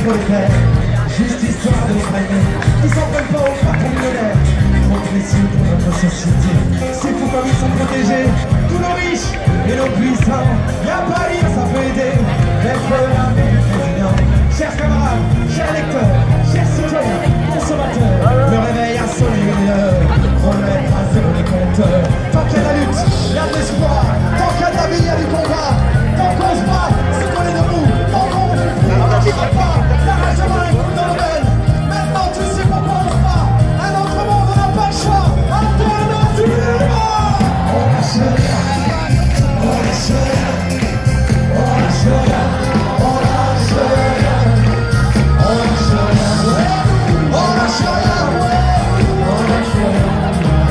pour les faire, juste histoire de les freiner. Ils s'en prennent pas aux patrons millionnaires, trop précieux pour notre société. C'est fou comme ils sont protégés, tous nos riches et nos puissants. Y'a pas à lire, ça peut aider, d'être l'un des présidents. Chers camarades, chers lecteurs, chers citoyens, consommateurs, le réveil a sonné l'heure, remettre à zéro les compteurs. Tant qu'il y a de la lutte, il y a de l'espoir, tant qu'il y a de la vie, il y a du combat. Tant qu'on se bat, c'est qu'on est debout, tant qu'on ne marchera pas, la rage de main écoute dans le domaine. Maintenant tu sais pourquoi on se bat, un autre monde on n'a pas le choix, Antoine du Mans. On lâche rien, on lâche rien, on lâche rien, on lâche rien, on lâche rien, on lâche rien, on lâche rien.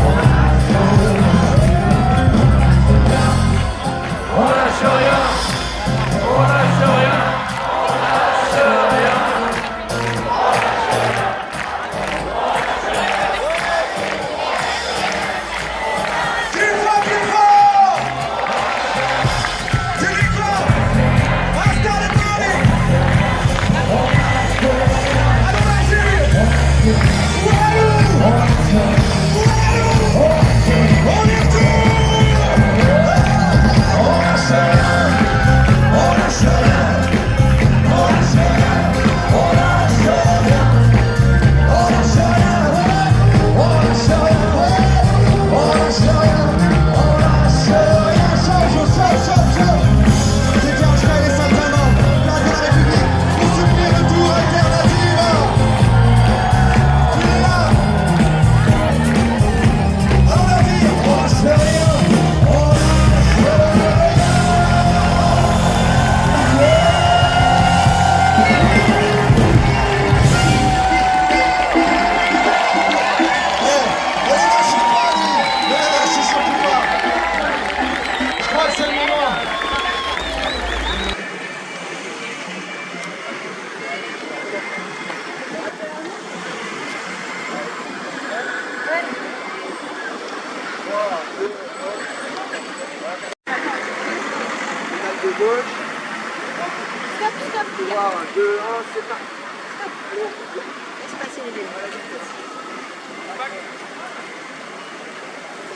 Stop, 3, 2, 1, c'est parti. Laisse passer les vélos.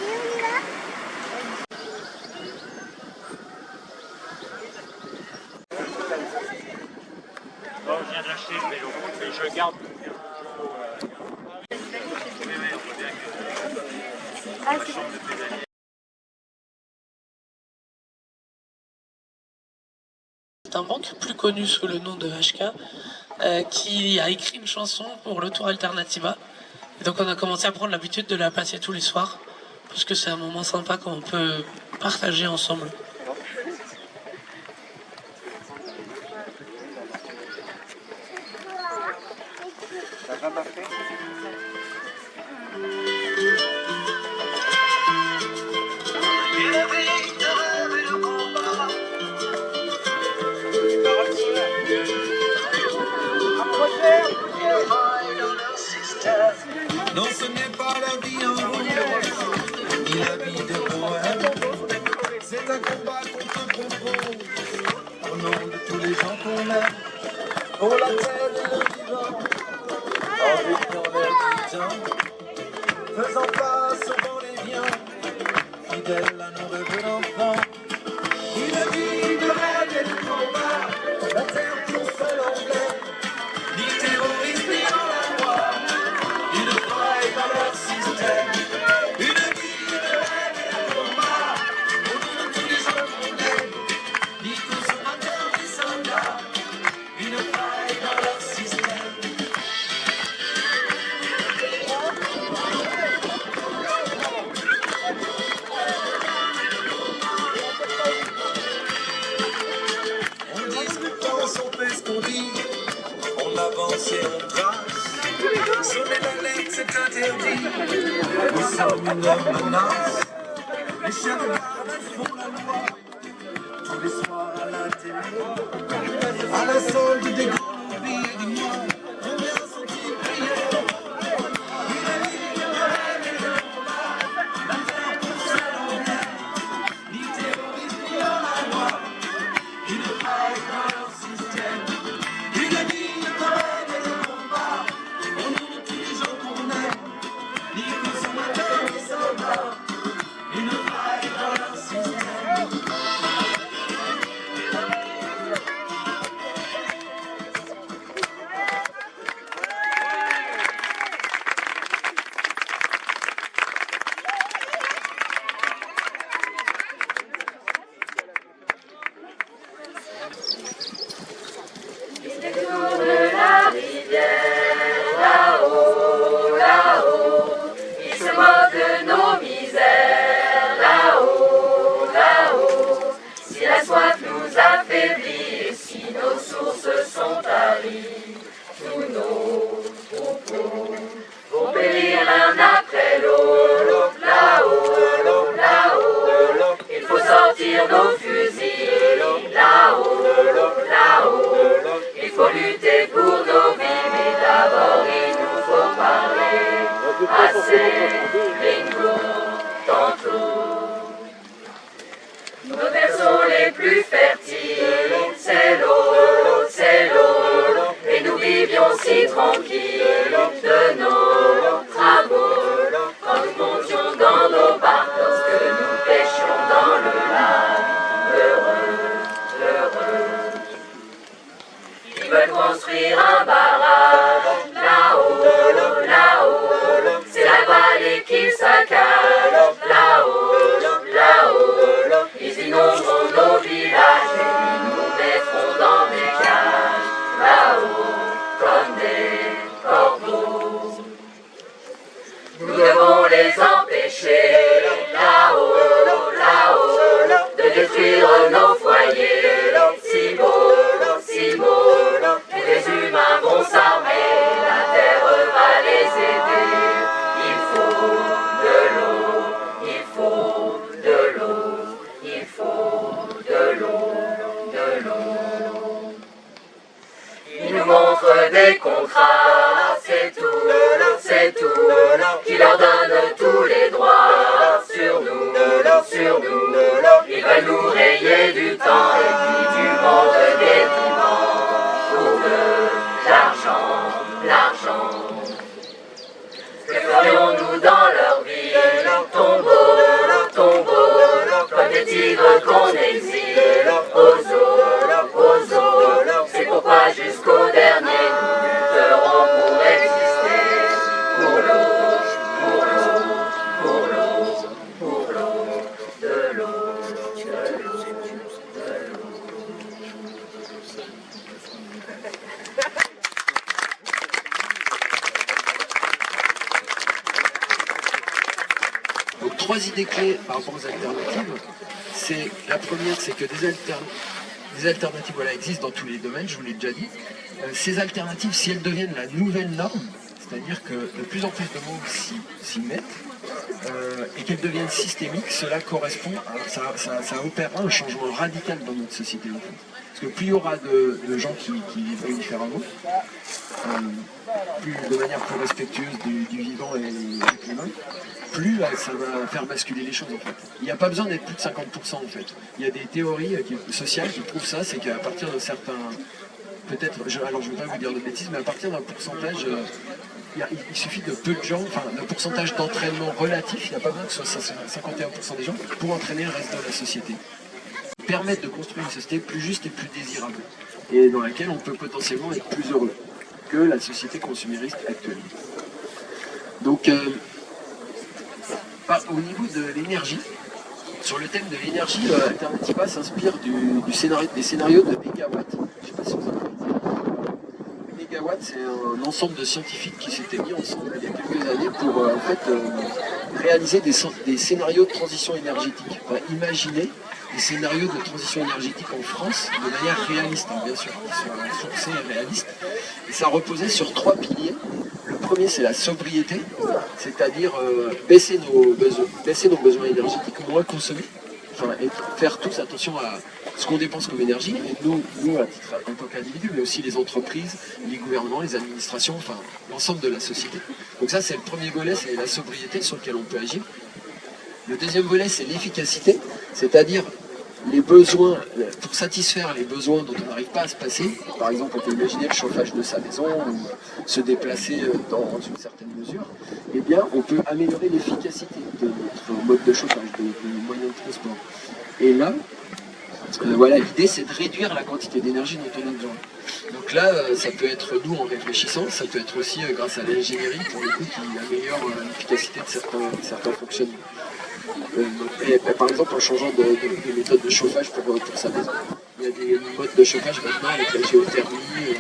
Et on y va. Non, je viens d'acheter le vélo, mais je garde. C'est un banque plus connu sous le nom de HK qui a écrit une chanson pour le Tour Alternativa. Et donc on a commencé à prendre l'habitude de la passer tous les soirs parce que c'est un moment sympa qu'on peut partager ensemble. Non, ce n'est pas la vie en rose, ni la vie de poème. C'est un combat qu'on te propose, au nom de tous les gens qu'on aime, pour la terre et le vivant, en vécant l'air du temps, faisant face aux vents et viens, fidèles à nos rêves d'enfants. Une vie de rêve et de combat, la terre ton seul emblème, ni terroriste ni en la loi. Dans leur système, une vie de rêve et de combat, au nom de tous les gens qu'on aime, ni consommateurs ni soldats, une faille dans leur système. On discute, on fait ce qu'on dit, on avance et on trace. Sonner l'alerte, c'est interdit. Nous sommes une menace. Les chiens de garde font la loi. Tous les soirs à la télé, à la solde des grands lobbies. Dis-moi, combien sont-ils payés? Une vie de rêve et de combat, la terre pour seul emblème, ni terroriste ni hors la loi. Une faille dans leur système. Une vie de nuit tranquille de nos travaux, quand nous montions dans nos barques, lorsque nous pêchions dans le lac, heureux. Ils veulent construire un barrage là-haut, là-haut, c'est la vallée qu'ils saccagent, là-haut, ils inonderont nos villages et ils nous mettront dans des cages, là-haut, comme des corbeaux. Nous devons les empêcher, là-haut, là-haut, de détruire nos foyers, si beau, tous les humains vont s'armer, la terre va les aider. Il faut de l'eau, il faut de l'eau, il faut de l'eau. Ils nous montrent des contrats, c'est tout, qui leur donnent tous les droits sur nous. Ils veulent nous rayer du temps et puis du monde des vivants pour de l'argent. Que ferions-nous dans leur vie? Tombeau, comme des tigres qu'on exile aux eaux. C'est pourquoi jusqu'au dernier nous lutterons pour exister, pour l'eau, de l'eau. Donc 3 idées clés par rapport aux alternatives. La première, c'est que des alternatives existent dans tous les domaines, je vous l'ai déjà dit. Ces alternatives, si elles deviennent la nouvelle norme, c'est-à-dire que de plus en plus de monde s'y mettent, et qu'elles deviennent systémiques, cela correspond, ça opérera un changement radical dans notre société en fait. Parce que plus il y aura de gens qui vivront différemment, de manière plus respectueuse du vivant et du climat, plus ça va faire basculer les choses en fait. Il n'y a pas besoin d'être plus de 50% en fait. Il y a des théories sociales qui prouvent ça, c'est qu'à partir d'un certain... Peut-être, alors je ne veux pas vous dire de bêtises, mais à partir d'un pourcentage, il suffit de peu de gens, d'un pourcentage d'entraînement relatif, il n'y a pas besoin que ce soit 51% des gens, pour entraîner le reste de la société. Permettre de construire une société plus juste et plus désirable, et dans laquelle on peut potentiellement être plus heureux que la société consumériste actuelle. Donc, au niveau de l'énergie, sur le thème de l'énergie, Alternativa s'inspire des scénarios de Megawatt. Je ne sais pas si vous en avez dit. Megawatt, c'est un ensemble de scientifiques qui s'étaient mis ensemble il y a quelques années pour réaliser des scénarios de transition énergétique. Enfin, imaginer des scénarios de transition énergétique en France de manière réaliste, hein, bien sûr, qui sont sourcés et réalistes. Et ça reposait sur 3 piliers. Le premier, c'est la sobriété, c'est-à-dire baisser nos besoins énergétiques, moins consommer, et faire tous attention à ce qu'on dépense comme énergie, et nous à titre en tant qu'individu, mais aussi les entreprises, les gouvernements, les administrations, l'ensemble de la société. Donc ça, c'est le premier volet, c'est la sobriété sur lequel on peut agir. Le deuxième volet, c'est l'efficacité, c'est-à-dire les besoins, pour satisfaire les besoins dont on n'arrive pas à se passer. Par exemple, on peut imaginer le chauffage de sa maison ou se déplacer dans une certaine mesure. Eh bien, on peut améliorer l'efficacité de notre mode de chauffage, de moyens de transport. Et là, l'idée c'est de réduire la quantité d'énergie dont on a besoin. Donc là, ça peut être nous en réfléchissant, ça peut être aussi grâce à l'ingénierie pour le coup qui améliore l'efficacité de certains fonctionnements. Par exemple en changeant de méthode de chauffage pour sa maison. Il y a des modes de chauffage maintenant avec la géothermie et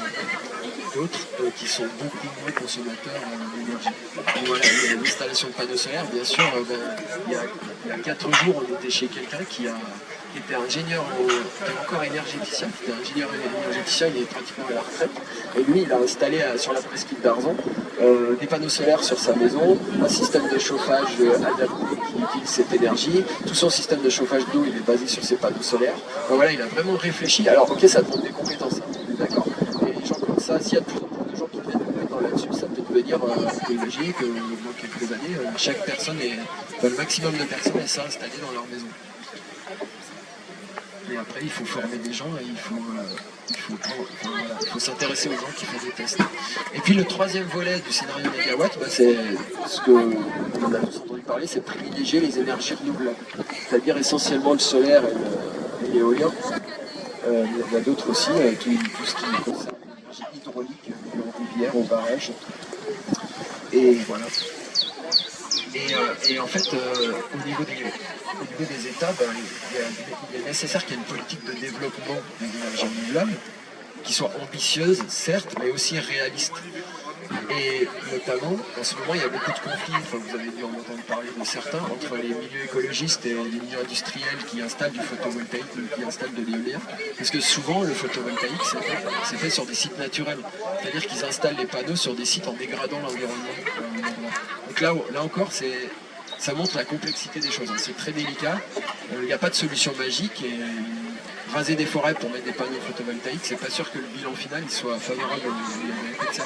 d'autres qui sont beaucoup moins consommateurs d'énergie. Voilà, il y a l'installation de panneaux solaires, bien sûr, il y a 4 jours on était chez quelqu'un qui était ingénieur, qui est encore énergéticien, qui était ingénieur énergéticien, il est pratiquement à la retraite, et lui il a installé sur la presqu'île d'Arzon des panneaux solaires sur sa maison, un système de chauffage adapté qui utilise cette énergie, tout son système de chauffage d'eau il est basé sur ces panneaux solaires. Donc voilà, il a vraiment réfléchi, alors ok ça demande des compétences, d'accord, mais les gens comme ça, s'il y a de plus en plus de gens qui viennent compétents là-dessus, ça peut devenir, on peut imaginer que dans quelques années, le maximum de personnes elles sont installées dans leur maison. Et après, il faut former des gens et il faut s'intéresser aux gens qui font des tests. Et puis le troisième volet du scénario mégawatt, c'est ce que on a tous entendu parler, c'est privilégier les énergies renouvelables, c'est-à-dire essentiellement le solaire et l'éolien. Il y a d'autres aussi, tout ce qui concerne l'énergie hydraulique, aux rivières, aux barrages. Et voilà. Et en fait, au niveau des États, il est nécessaire qu'il y ait une politique de développement des énergies renouvelables qui soit ambitieuse, certes, mais aussi réaliste. Et notamment, en ce moment, il y a beaucoup de conflits, vous avez dû en entendre parler de certains, entre les milieux écologistes et les milieux industriels qui installent du photovoltaïque ou qui installent de l'éolien. Parce que souvent, le photovoltaïque, c'est fait sur des sites naturels. C'est-à-dire qu'ils installent les panneaux sur des sites en dégradant l'environnement. Donc là encore, ça montre la complexité des choses. C'est très délicat. Il n'y a pas de solution magique. Et raser des forêts pour mettre des panneaux photovoltaïques, c'est pas sûr que le bilan final il soit favorable au ça.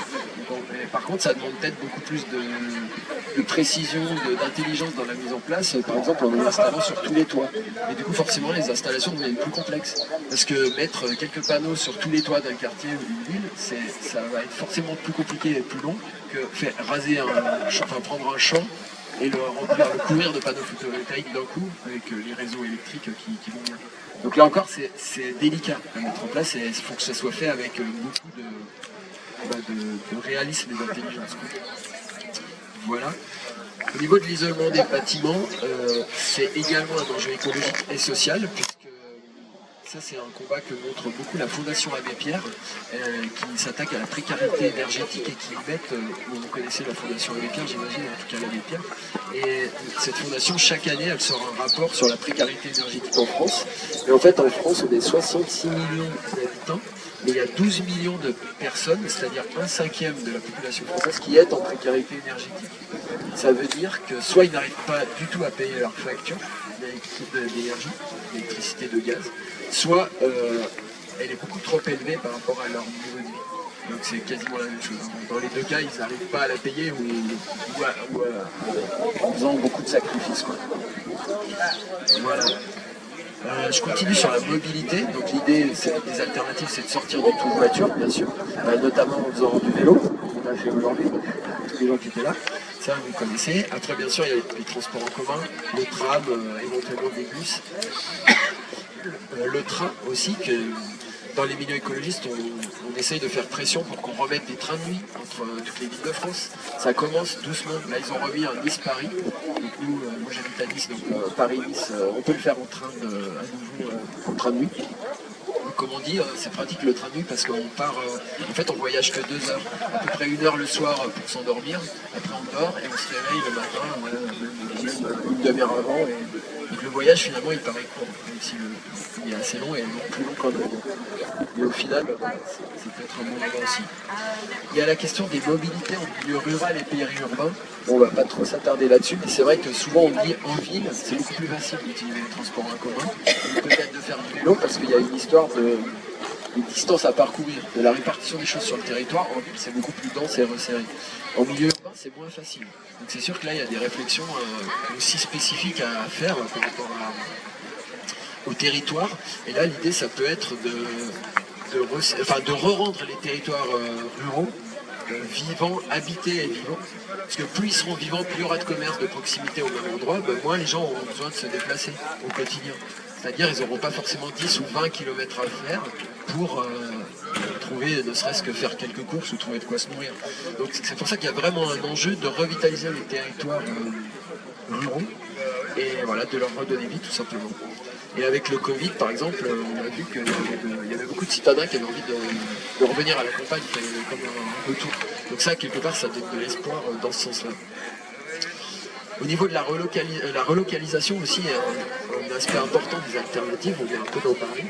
Par contre, ça demande peut-être beaucoup plus de précision, d'intelligence dans la mise en place, par exemple en les installant sur tous les toits. Et du coup, forcément, les installations deviennent plus complexes. Parce que mettre quelques panneaux sur tous les toits d'un quartier ou d'une ville, ça va être forcément plus compliqué et plus long que prendre un champ et le couvrir de panneaux photovoltaïques d'un coup avec les réseaux électriques qui vont bien. Donc là encore, c'est délicat à mettre en place et il faut que ça soit fait avec beaucoup de réalisme et d'intelligence. Voilà. Au niveau de l'isolement des bâtiments, c'est également un enjeu écologique et social, puisque ça c'est un combat que montre beaucoup la Fondation Abbé Pierre, qui s'attaque à la précarité énergétique et qui met, vous connaissez la Fondation Abbé Pierre, j'imagine, en tout cas l'Abbé Pierre, et cette fondation, chaque année, elle sort un rapport sur la précarité énergétique en France. Et en fait, en France, on est 66 millions d'habitants, mais il y a 12 millions de personnes, c'est-à-dire 1/5 de la population française, qui est en précarité énergétique. Ça veut dire que soit ils n'arrivent pas du tout à payer leur facture d'énergie, d'électricité, de gaz, soit elle est beaucoup trop élevée par rapport à leur niveau de vie. Donc c'est quasiment la même chose. Dans les deux cas, ils n'arrivent pas à la payer ou en faisant beaucoup de sacrifices. Voilà. Je continue sur la mobilité. Donc l'idée des alternatives, c'est de sortir du tout de voiture, bien sûr, notamment en faisant du vélo, qu'on a fait aujourd'hui, tous les gens qui étaient là. Ça, vous connaissez. Après, bien sûr, il y a les transports en commun, le tram, éventuellement des bus. Le train aussi, que dans les milieux écologistes, on essaye de faire pression pour qu'on remette des trains de nuit entre toutes les villes de France. Ça commence doucement. Là, ils ont remis un Nice-Paris. Donc nous, moi j'habite à Nice, donc Paris-Nice, on peut le faire à nouveau en train de nuit. Donc, comme on dit, c'est pratique le train de nuit parce qu'on part, en fait on voyage que 2 heures, à peu près 1 heure le soir pour s'endormir, après on dort et on se réveille le matin, même une demi-heure avant. Donc le voyage finalement il paraît court, même si il est assez long et donc plus long qu'un avion. Et au final, c'est peut-être un bon moment aussi. Il y a la question des mobilités en milieu rural et périurbain. Bon, on va pas trop s'attarder là-dessus, mais c'est vrai que souvent on dit en ville, c'est beaucoup plus facile d'utiliser les transports en commun, peut-être de faire du vélo parce qu'il y a une histoire de distance à parcourir, de la répartition des choses sur le territoire. En ville, c'est beaucoup plus dense et resserré. En milieu urbain, c'est moins facile. Donc c'est sûr que là, il y a des réflexions aussi spécifiques à faire par rapport au territoire. Et là, l'idée, ça peut être de re-rendre les territoires ruraux vivants, habités et vivants. Parce que plus ils seront vivants, plus il y aura de commerce de proximité au même endroit, moins les gens auront besoin de se déplacer au quotidien. C'est-à-dire qu'ils n'auront pas forcément 10 ou 20 km à faire pour trouver, ne serait-ce que faire quelques courses ou trouver de quoi se nourrir. Donc c'est pour ça qu'il y a vraiment un enjeu de revitaliser les territoires ruraux et voilà, de leur redonner vie tout simplement. Et avec le Covid, par exemple, on a vu qu'il y avait beaucoup de citadins qui avaient envie de revenir à la campagne, il y avait comme un retour. Donc ça, quelque part, ça donne de l'espoir dans ce sens-là. Au niveau de la relocalisation aussi, un aspect important des alternatives, on vient un peu d'en parler.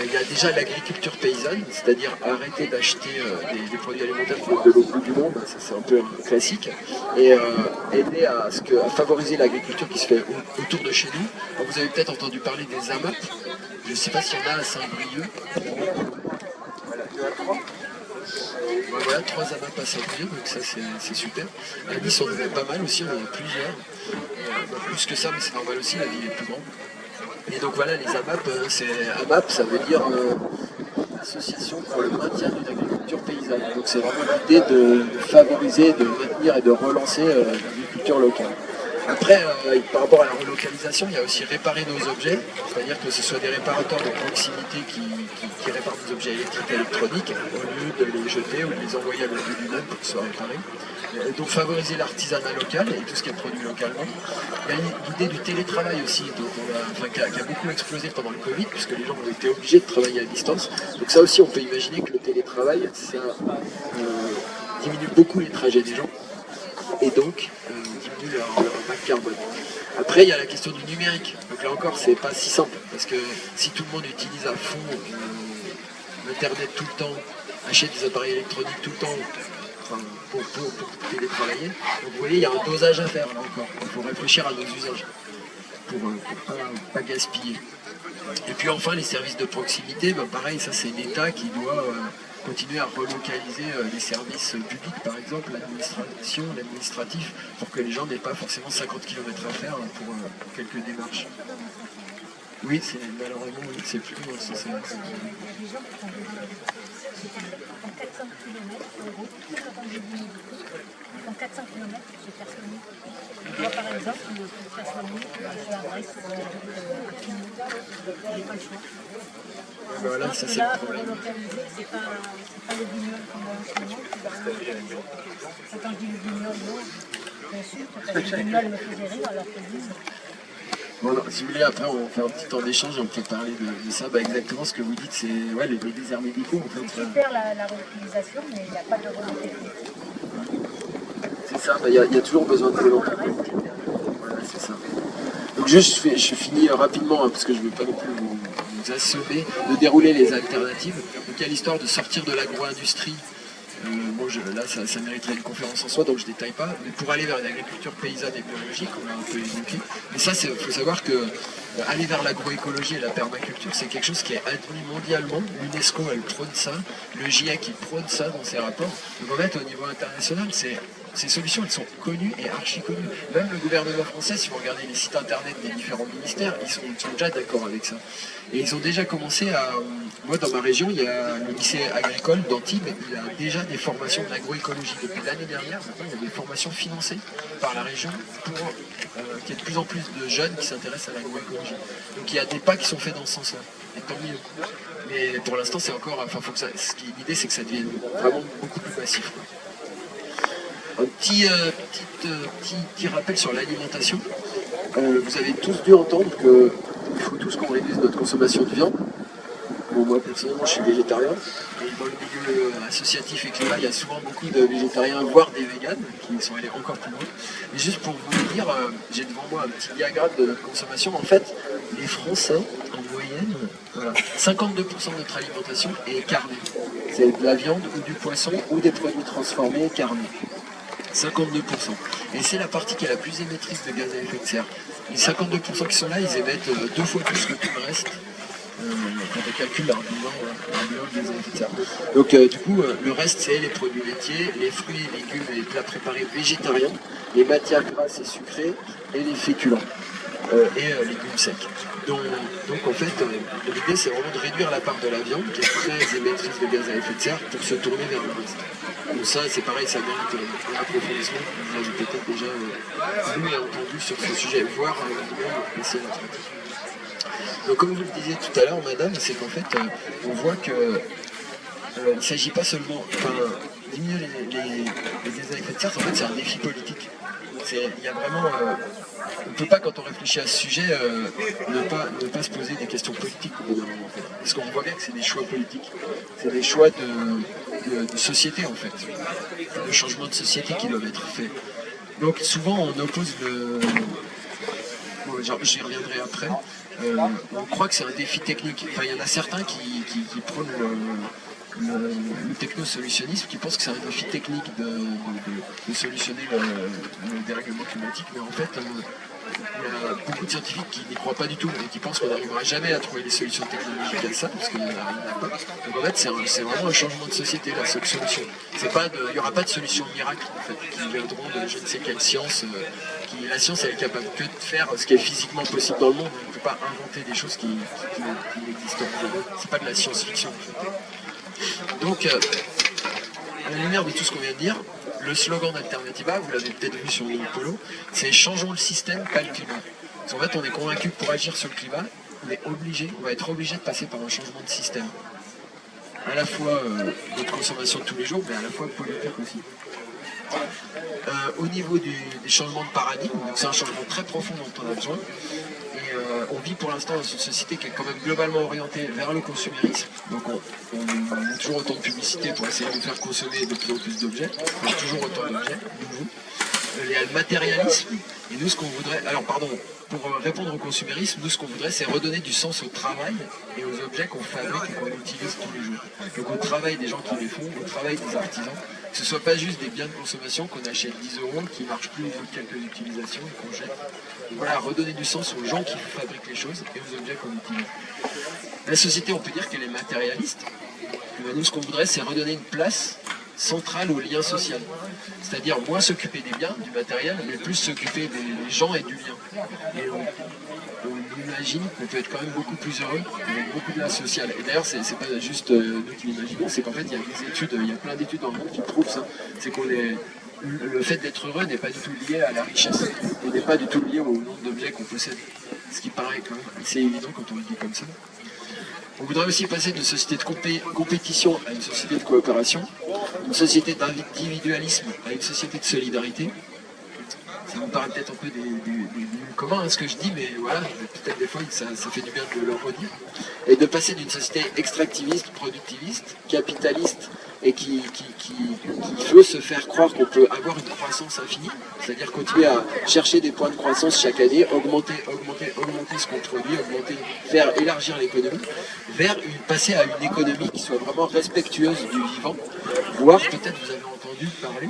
Il y a déjà l'agriculture paysanne, c'est-à-dire arrêter d'acheter des produits alimentaires qui viennent de l'autre bout du monde, ça c'est un peu un classique, et aider à favoriser l'agriculture qui se fait autour de chez nous. Donc, vous avez peut-être entendu parler des AMAP, je ne sais pas s'il y en a à Saint-Brieuc. Voilà, 2 à 3. Voilà, 3 AMAP à Saint-Brieuc, donc ça c'est super. À Nice on en a pas mal aussi, on en a plusieurs. Plus que ça, mais c'est normal aussi, la ville est plus grande. Et donc voilà, les AMAP, AMAP, ça veut dire Association pour le maintien d'une agriculture paysanne. Donc c'est vraiment l'idée de favoriser, de maintenir et de relancer l'agriculture locale. Après, par rapport à la relocalisation, il y a aussi réparer nos objets, c'est-à-dire que ce soit des réparateurs de proximité qui réparent des objets électriques et électroniques, au lieu de les jeter ou de les envoyer à l'autre bout du monde pour qu'ils soient réparés. Donc favoriser l'artisanat local et tout ce qui est produit localement. Il y a l'idée du télétravail aussi, qui a beaucoup explosé pendant le Covid, puisque les gens ont été obligés de travailler à distance. Donc ça aussi, on peut imaginer que le télétravail, ça diminue beaucoup les trajets des gens, et donc diminue leur impact carbone. Après, il y a la question du numérique. Donc là encore, c'est pas si simple, parce que si tout le monde utilise à fond Internet tout le temps, achète des appareils électroniques tout le temps, pour télétravailler, donc vous voyez, il y a un dosage à faire là encore. Il faut réfléchir à nos usages pour pas gaspiller. Et puis enfin, les services de proximité, pareil, ça c'est l'État qui doit continuer à relocaliser les services publics, par exemple, l'administration, l'administratif, pour que les gens n'aient pas forcément 50 km à faire pour quelques démarches. Oui, malheureusement, oui, c'est plus loin. Il y a des gens qui font en 400 km sur route, tout le temps du médicaux, ils font 400 km chez personne. Moi, par exemple, je suis personne, je suis à Brest, je n'ai pas le choix. Voilà, ça c'est là, le problème. relocaliser, c'est pas le guignol qu'on a en ce moment qui va relocaliser. Quand je dis le guignol, non, j'insulte parce que le guignol me faisait rire alors que lui... Bon, non, si vous voulez, après on fait un petit temps d'échange et on peut parler de ça. Exactement ce que vous dites, c'est les déserts médicaux en fait. C'est super la relocalisation, mais il n'y a pas de relocalisation. C'est ça, il y a toujours besoin de volonté. Voilà, c'est ça. Donc juste, je finis rapidement, parce que je ne veux pas non plus vous assommer, de dérouler les alternatives. Donc il y a l'histoire de sortir de l'agro-industrie. Là, ça mériterait une conférence en soi, donc je ne détaille pas. Mais pour aller vers une agriculture paysanne et biologique, on l'a un peu évoqué. Mais ça, il faut savoir que aller vers l'agroécologie et la permaculture, c'est quelque chose qui est admis mondialement. L'UNESCO, elle prône ça. Le GIEC, il prône ça dans ses rapports. Donc en fait, au niveau international, ces solutions, elles sont connues et archi connues. Même le gouvernement français, si vous regardez les sites internet des différents ministères, ils sont déjà d'accord avec ça. Et ils ont déjà commencé à... Moi, dans ma région, il y a le lycée agricole d'Antibes, il a déjà des formations d'agroécologie. Depuis l'année dernière, maintenant, il y a des formations financées par la région pour qu'il y ait de plus en plus de jeunes qui s'intéressent à l'agroécologie. Donc il y a des pas qui sont faits dans ce sens-là. Et tant mieux. Mais pour l'instant, c'est encore... l'idée, c'est que ça devienne vraiment beaucoup plus massif, quoi. Un petit rappel sur l'alimentation. Vous avez tous dû entendre qu'il faut tous qu'on réduise notre consommation de viande. Bon, moi personnellement je suis végétarien, et dans le milieu associatif et climat, il y a souvent beaucoup de végétariens, voire des véganes, qui sont allés encore plus loin. Mais juste pour vous dire, j'ai devant moi un petit diagramme de notre consommation. En fait, les Français, en moyenne, 52% de notre alimentation est carnée. C'est de la viande ou du poisson ou des produits transformés carnés. 52%. Et c'est la partie qui est la plus émettrice de gaz à effet de serre. Les 52% qui sont là, ils émettent 2 fois plus que tout le reste. Quand on calcule leur bilan de gaz à effet de serre. Donc du coup, le reste c'est les produits laitiers, les fruits et légumes et les plats préparés végétariens, les matières grasses et sucrées et les féculents. Et légumes secs. Donc en fait, l'idée c'est vraiment de réduire la part de la viande qui est très émettrice de gaz à effet de serre pour se tourner vers le reste. Donc ça c'est pareil, ça mérite un approfondissement. Vous avez peut-être déjà lu et entendu sur ce sujet, voire essayer d'alternative. Donc comme vous le disiez tout à l'heure, madame, c'est qu'en fait on voit que il ne s'agit pas seulement, diminuer les gaz à effet de serre, en fait c'est un défi politique. Il y a vraiment, on ne peut pas, quand on réfléchit à ce sujet, ne pas se poser des questions politiques au gouvernement, en fait. Parce qu'on voit bien que c'est des choix politiques, c'est des choix de société en fait, de changement de société qui doivent être faits. Donc souvent on oppose j'y reviendrai après. On croit que c'est un défi technique. Enfin, il y en a certains qui prônent le techno-solutionnisme, qui pensent que c'est un défi technique de solutionner le dérèglement climatique, mais en fait, il y a beaucoup de scientifiques qui n'y croient pas du tout et qui pensent qu'on n'arrivera jamais à trouver des solutions technologiques à ça, parce qu'il n'y en a pas. Donc en fait, c'est vraiment un changement de société, la solution. Il n'y aura pas de solution miracle, en fait, qui viendront de je ne sais quelle science la science elle est capable que de faire ce qui est physiquement possible dans le monde. On ne peut pas inventer des choses qui n'existent pas. C'est pas de la science-fiction. Donc, à la lumière de tout ce qu'on vient de dire, le slogan d'Alternativa, vous l'avez peut-être vu sur le polo, c'est « Changeons le système, pas le climat ». En fait, on est convaincu que pour agir sur le climat, on va être obligé de passer par un changement de système. À la fois notre consommation de tous les jours, mais à la fois politique aussi. Au niveau des changements de paradigme, c'est un changement très profond dont on a besoin. Et on vit pour l'instant dans une société qui est quand même globalement orientée vers le consumérisme. Donc on a toujours autant de publicité pour essayer de nous faire consommer de plus en plus d'objets, enfin, toujours autant d'objets nouveaux. Il y a le matérialisme, et nous ce qu'on voudrait, pour répondre au consumérisme, nous ce qu'on voudrait c'est redonner du sens au travail et aux objets qu'on fabrique et qu'on utilise tous les jours. Donc au travail des gens qui les font, au travail des artisans, que ce ne soit pas juste des biens de consommation qu'on achète 10 €, qui ne marchent plus au bout de quelques utilisations et qu'on jette. Donc voilà, redonner du sens aux gens qui fabriquent les choses et aux objets qu'on utilise. La société, on peut dire qu'elle est matérialiste. Nous ce qu'on voudrait c'est redonner une place centrale au lien social. C'est-à-dire moins s'occuper des biens, du matériel, mais plus s'occuper des gens et du lien. Et on imagine qu'on peut être quand même beaucoup plus heureux avec beaucoup de liens sociaux. Et d'ailleurs, c'est pas juste nous qui l'imaginons, c'est qu'en fait, il y a des études, il y a plein d'études dans le monde qui prouvent ça. C'est qu'on est... Le fait d'être heureux n'est pas du tout lié à la richesse. Il n'est pas du tout lié au nombre d'objets qu'on possède. Ce qui paraît quand même assez évident quand on le dit comme ça. On voudrait aussi passer d'une société de compétition à une société de coopération, une société d'individualisme à une société de solidarité. Ça me paraît peut-être un peu des communs ce que je dis, mais voilà, peut-être des fois ça fait du bien de le redire. Et de passer d'une société extractiviste, productiviste, capitaliste, et qui veut se faire croire qu'on peut avoir une croissance infinie, c'est-à-dire continuer à chercher des points de croissance chaque année, augmenter ce qu'on produit, faire élargir l'économie, passer à une économie qui soit vraiment respectueuse du vivant, voire peut-être vous avez entendu parler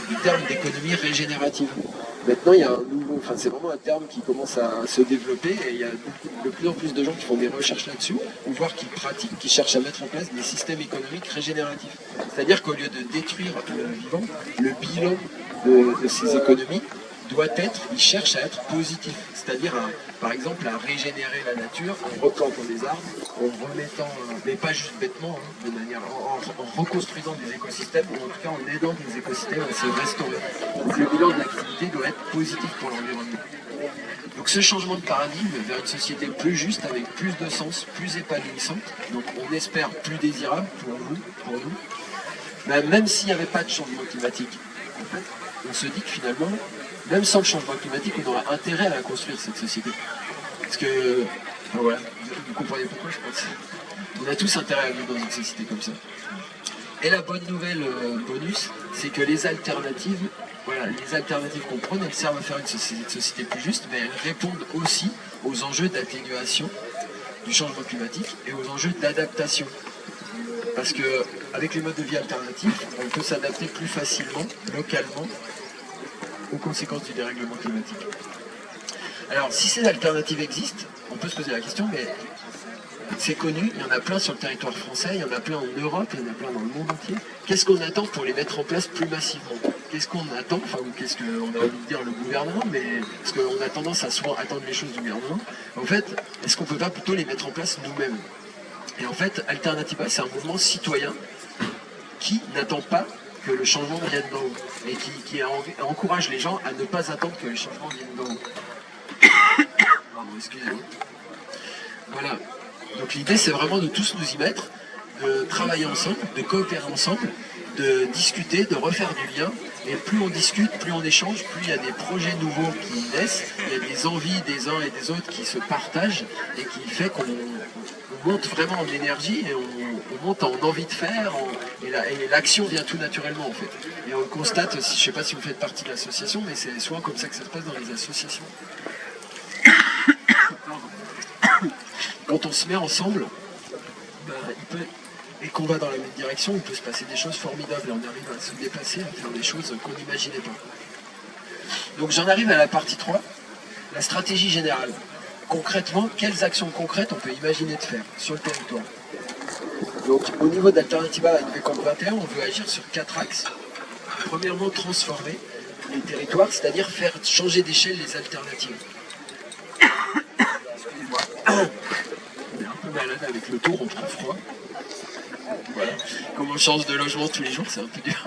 du terme d'économie régénérative. Maintenant, il y a un nouveau, c'est vraiment un terme qui commence à se développer et il y a de plus en plus de gens qui font des recherches là-dessus, ou voire qui pratiquent, qui cherchent à mettre en place des systèmes économiques régénératifs. C'est-à-dire qu'au lieu de détruire le vivant, le bilan de ces économies ils cherchent à être positif, c'est-à-dire par exemple à régénérer la nature en replantant des arbres, en remettant, mais pas juste bêtement, de manière, en reconstruisant des écosystèmes, ou en tout cas en aidant des écosystèmes à se restaurer. Donc le bilan de l'activité doit être positif pour l'environnement. Donc ce changement de paradigme vers une société plus juste, avec plus de sens, plus épanouissante, donc on espère plus désirable pour vous, pour nous, même s'il n'y avait pas de changement climatique, en fait, on se dit que finalement, même sans le changement climatique, on aura intérêt à la construire, cette société. Parce que, voilà, vous comprenez pourquoi, je pense. On a tous intérêt à vivre dans une société comme ça. Et la bonne nouvelle bonus, c'est que les alternatives qu'on prône, elles servent à faire une société plus juste, mais elles répondent aussi aux enjeux d'atténuation du changement climatique et aux enjeux d'adaptation. Parce qu'avec les modes de vie alternatifs, on peut s'adapter plus facilement, localement, aux conséquences du dérèglement climatique. Alors, si ces alternatives existent, on peut se poser la question, mais c'est connu, il y en a plein sur le territoire français, il y en a plein en Europe, il y en a plein dans le monde entier. Qu'est-ce qu'on attend pour les mettre en place plus massivement? Qu'est-ce qu'on attend, ou qu'est-ce qu'on a envie de dire le gouvernement, mais parce qu'on a tendance à souvent attendre les choses du gouvernement. En fait, est-ce qu'on ne peut pas plutôt les mettre en place nous-mêmes? Et en fait, Alternativa, c'est un mouvement citoyen qui n'attend pas que le changement vienne d'en haut, et qui encourage les gens à ne pas attendre que le changement vienne d'en haut. Pardon, excusez-moi. Voilà. Donc l'idée, c'est vraiment de tous nous y mettre, de travailler ensemble, de coopérer ensemble, de discuter, de refaire du lien. Et plus on discute, plus on échange, plus il y a des projets nouveaux qui naissent, il y a des envies des uns et des autres qui se partagent, et qui fait qu'on monte vraiment en énergie, et on monte en envie de faire, et l'action vient tout naturellement en fait. Et on le constate, je ne sais pas si vous faites partie de l'association, mais c'est souvent comme ça que ça se passe dans les associations. Quand on se met ensemble, et qu'on va dans la même direction, il peut se passer des choses formidables, et on arrive à se dépasser, à faire des choses qu'on n'imaginait pas. Donc j'en arrive à la partie 3, la stratégie générale. Concrètement, quelles actions concrètes on peut imaginer de faire sur le territoire? Donc au niveau d'Alternativa avec Camp 21, on veut agir sur 4 axes. Premièrement, transformer les territoires, c'est-à-dire faire changer d'échelle les alternatives. Excusez-moi. On est un peu malade avec le tour, on trouve froid. Voilà. Comme on change de logement tous les jours, c'est un peu dur.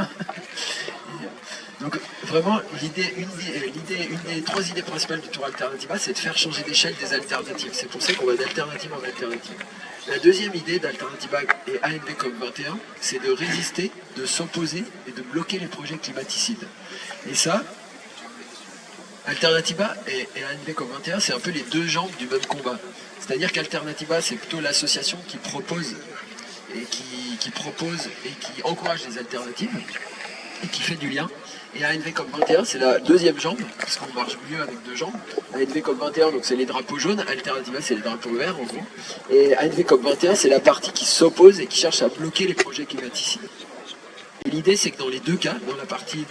Donc vraiment, une des 3 idées principales du Tour Alternativa, c'est de faire changer d'échelle des alternatives. C'est pour ça qu'on va d'alternative en alternative. La deuxième idée d'Alternativa et ANV COP21, c'est de résister, de s'opposer et de bloquer les projets climaticides. Et ça, Alternativa et ANV COP21, c'est un peu les deux jambes du même combat. C'est-à-dire qu'Alternativa, c'est plutôt l'association qui propose et qui encourage les alternatives et qui fait du lien. Et ANV COP21, c'est la deuxième jambe, parce qu'on marche mieux avec deux jambes. ANV COP21, donc c'est les drapeaux jaunes, Alternativa, c'est les drapeaux verts, en gros. Et ANV COP21, c'est la partie qui s'oppose et qui cherche à bloquer les projets climaticides. Et l'idée, c'est que dans les deux cas, dans la partie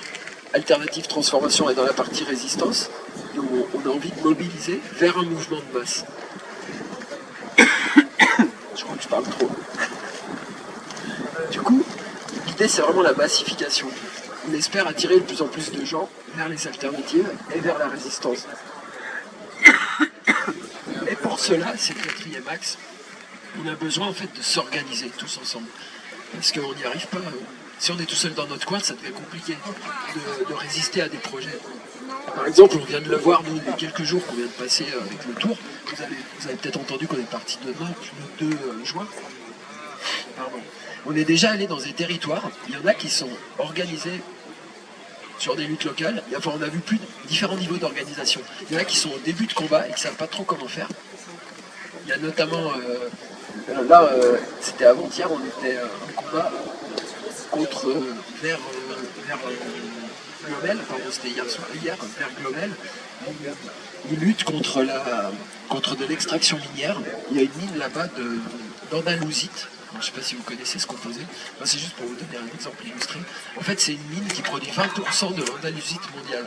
alternative transformation et dans la partie résistance, on a envie de mobiliser vers un mouvement de masse. Je crois que je parle trop. Du coup, l'idée, c'est vraiment la massification. On espère attirer de plus en plus de gens vers les alternatives et vers la résistance. Et pour cela, c'est le quatrième axe, on a besoin en fait de s'organiser tous ensemble. Parce qu'on n'y arrive pas. Si on est tout seul dans notre coin, ça devient compliqué de résister à des projets. Par exemple, on vient de le voir, nous, il y a quelques jours qu'on vient de passer avec le tour. Vous avez peut-être entendu qu'on est parti demain, le 2 juin. Pardon. On est déjà allé dans des territoires, il y en a qui sont organisés sur des luttes locales, enfin on a vu différents niveaux d'organisation. Il y en a qui sont au début de combat et qui ne savent pas trop comment faire. Il y a notamment, c'était avant-hier, on était en combat contre, vers Glomel, pardon c'était hier soir, vers Glomel. Ils luttent contre de l'extraction minière. Il y a une mine là-bas d'andalousite. Je ne sais pas si vous connaissez ce composé. Enfin, c'est juste pour vous donner un exemple illustré. En fait, c'est une mine qui produit 20% de l'andalousite mondiale.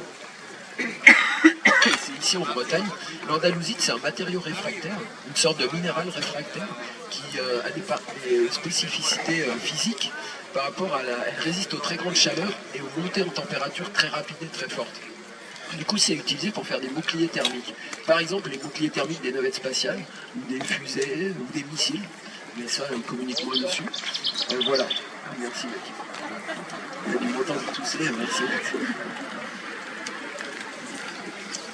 C'est ici en Bretagne. L'andalousite, c'est un matériau réfractaire, une sorte de minéral réfractaire qui a des spécificités physiques par rapport à elle résiste aux très grandes chaleurs et aux montées en température très rapides et très fortes. Du coup, c'est utilisé pour faire des boucliers thermiques. Par exemple, les boucliers thermiques des navettes spatiales, ou des fusées, ou des missiles. Mais ça, on communique moins dessus. Voilà. Merci, l'équipe. Vous avez dû m'entendre tousser. Merci.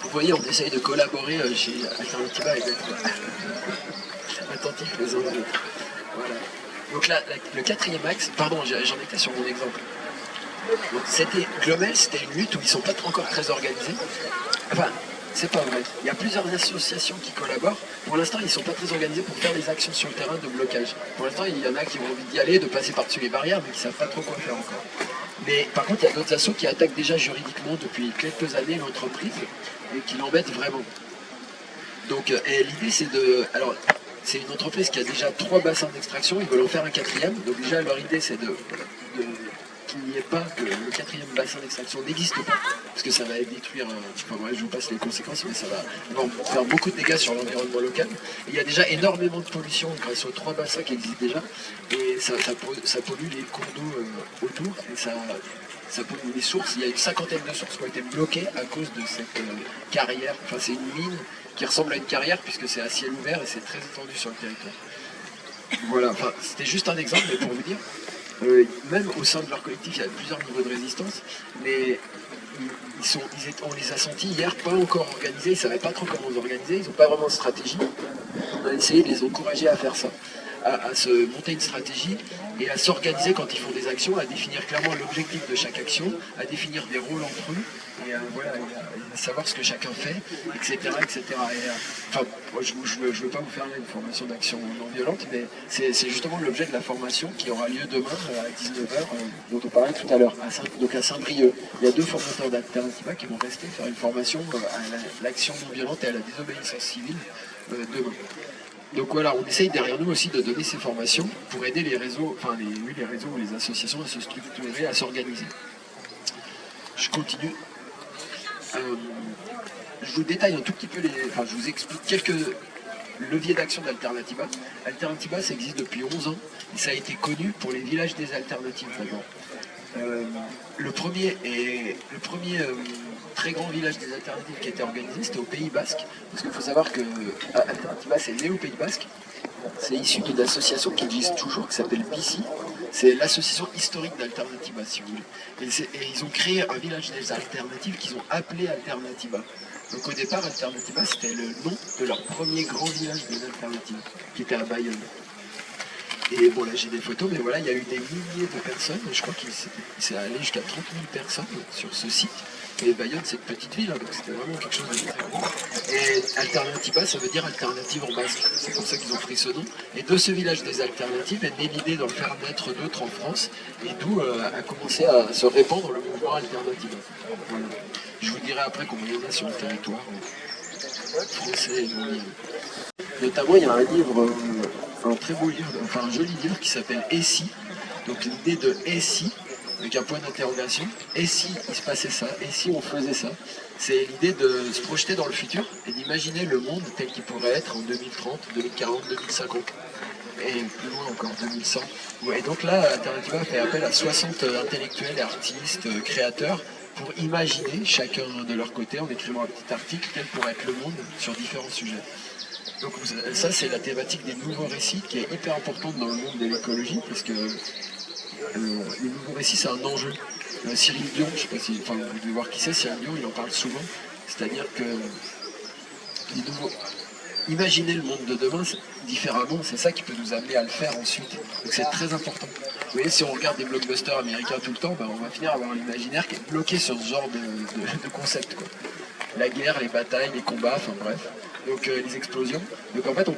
Vous voyez, on essaye de collaborer chez Alternativa et d'être attentifs les uns aux autres. Voilà. Donc là, le quatrième axe, pardon, j'en étais sur mon exemple. Donc, Glomel, c'était une lutte où ils ne sont pas encore très organisés. Enfin, c'est pas vrai. Il y a plusieurs associations qui collaborent. Pour l'instant, ils ne sont pas très organisés pour faire des actions sur le terrain de blocage. Pour l'instant, il y en a qui ont envie d'y aller, de passer par-dessus les barrières, mais qui ne savent pas trop quoi faire encore. Mais par contre, il y a d'autres assos qui attaquent déjà juridiquement depuis quelques années l'entreprise et qui l'embêtent vraiment. Donc, l'idée, c'est de... Alors, c'est une entreprise qui a déjà 3 bassins d'extraction, ils veulent en faire un 4e. Donc déjà, leur idée, c'est qu'il n'y ait pas, que le 4e bassin d'extraction n'existe pas, parce que ça va détruire, enfin bref, je vous passe les conséquences, mais ça va faire beaucoup de dégâts sur l'environnement local. Et il y a déjà énormément de pollution grâce aux 3 bassins qui existent déjà, et ça pollue les cours d'eau autour, et ça pollue les sources. Il y a une 50aine de sources qui ont été bloquées à cause de cette carrière. Enfin, c'est une mine qui ressemble à une carrière, puisque c'est à ciel ouvert et c'est très étendu sur le territoire. Voilà, enfin, c'était juste un exemple, mais pour vous dire, même au sein de leur collectif, il y a plusieurs niveaux de résistance, mais on les a sentis hier pas encore organisés, ils ne savaient pas trop comment s'organiser, ils n'ont pas vraiment de stratégie. On a essayé de les encourager à faire ça, à se monter une stratégie et à s'organiser quand ils font des actions, à définir clairement l'objectif de chaque action, à définir des rôles entre eux, et voilà, à savoir ce que chacun fait, etc. etc. Enfin, moi, je ne veux pas vous faire une formation d'action non violente, mais c'est justement l'objet de la formation qui aura lieu demain à 19h, dont on parlait tout à l'heure, donc à Saint-Brieuc. Il y a 2 formateurs d'Alternativa qui vont rester faire une formation à l'action non violente et à la désobéissance civile demain. Donc voilà, on essaye derrière nous aussi de donner ces formations pour aider les réseaux, enfin les réseaux ou les associations à se structurer, à s'organiser. Je continue. Je vous détaille un tout petit peu je vous explique quelques leviers d'action d'Alternativa. Alternativa, ça existe depuis 11 ans et ça a été connu pour les villages des alternatives d'abord. Le premier très grand village des alternatives qui a été organisé, c'était au Pays Basque. Parce qu'il faut savoir que Alternativa, c'est né au Pays Basque. C'est issu d'une association qui existe toujours, qui s'appelle BICI. C'est l'association historique d'Alternativa, si vous voulez. Et ils ont créé un village des alternatives qu'ils ont appelé Alternativa. Donc au départ, Alternativa, c'était le nom de leur premier grand village des alternatives, qui était à Bayonne. Et bon, là j'ai des photos, mais voilà, il y a eu des milliers de personnes, je crois qu'il s'est allé jusqu'à 30 000 personnes sur ce site. Et Bayonne, c'est une petite ville, hein, donc c'était vraiment quelque chose de très grand. Et Alternativa, ça veut dire alternative en basque. C'est pour ça qu'ils ont pris ce nom. Et de ce village des alternatives est née l'idée d'en faire naître d'autres en France, et d'où a commencé à se répandre le mouvement Alternativa. Voilà. Je vous dirai après combien il y en a sur le territoire français et mondial. Notamment, il y a un livre, un très beau livre, enfin un joli livre qui s'appelle « Et si ?» Donc l'idée de « Et si ?» avec un point d'interrogation. Et si il se passait ça? Et si on faisait ça? C'est l'idée de se projeter dans le futur et d'imaginer le monde tel qu'il pourrait être en 2030, 2040, 2050. Et plus loin encore, 2100. Et donc là, Alternativa fait appel à 60 intellectuels, artistes, créateurs pour imaginer, chacun de leur côté, en écrivant un petit article, quel pourrait être le monde sur différents sujets. Donc ça, c'est la thématique des nouveaux récits qui est hyper importante dans le monde de l'écologie, parce que les nouveaux récits, c'est un enjeu. Cyril Dion, je ne sais pas si, enfin, vous devez voir qui c'est, Cyril Dion, il en parle souvent. C'est-à-dire que imaginer le monde de demain différemment, c'est ça qui peut nous amener à le faire ensuite. Donc c'est très important. Vous voyez, si on regarde des blockbusters américains tout le temps, ben, on va finir à avoir l'imaginaire qui est bloqué sur ce genre de concept, quoi. La guerre, les batailles, les combats, enfin bref. Donc les explosions. Donc en fait, on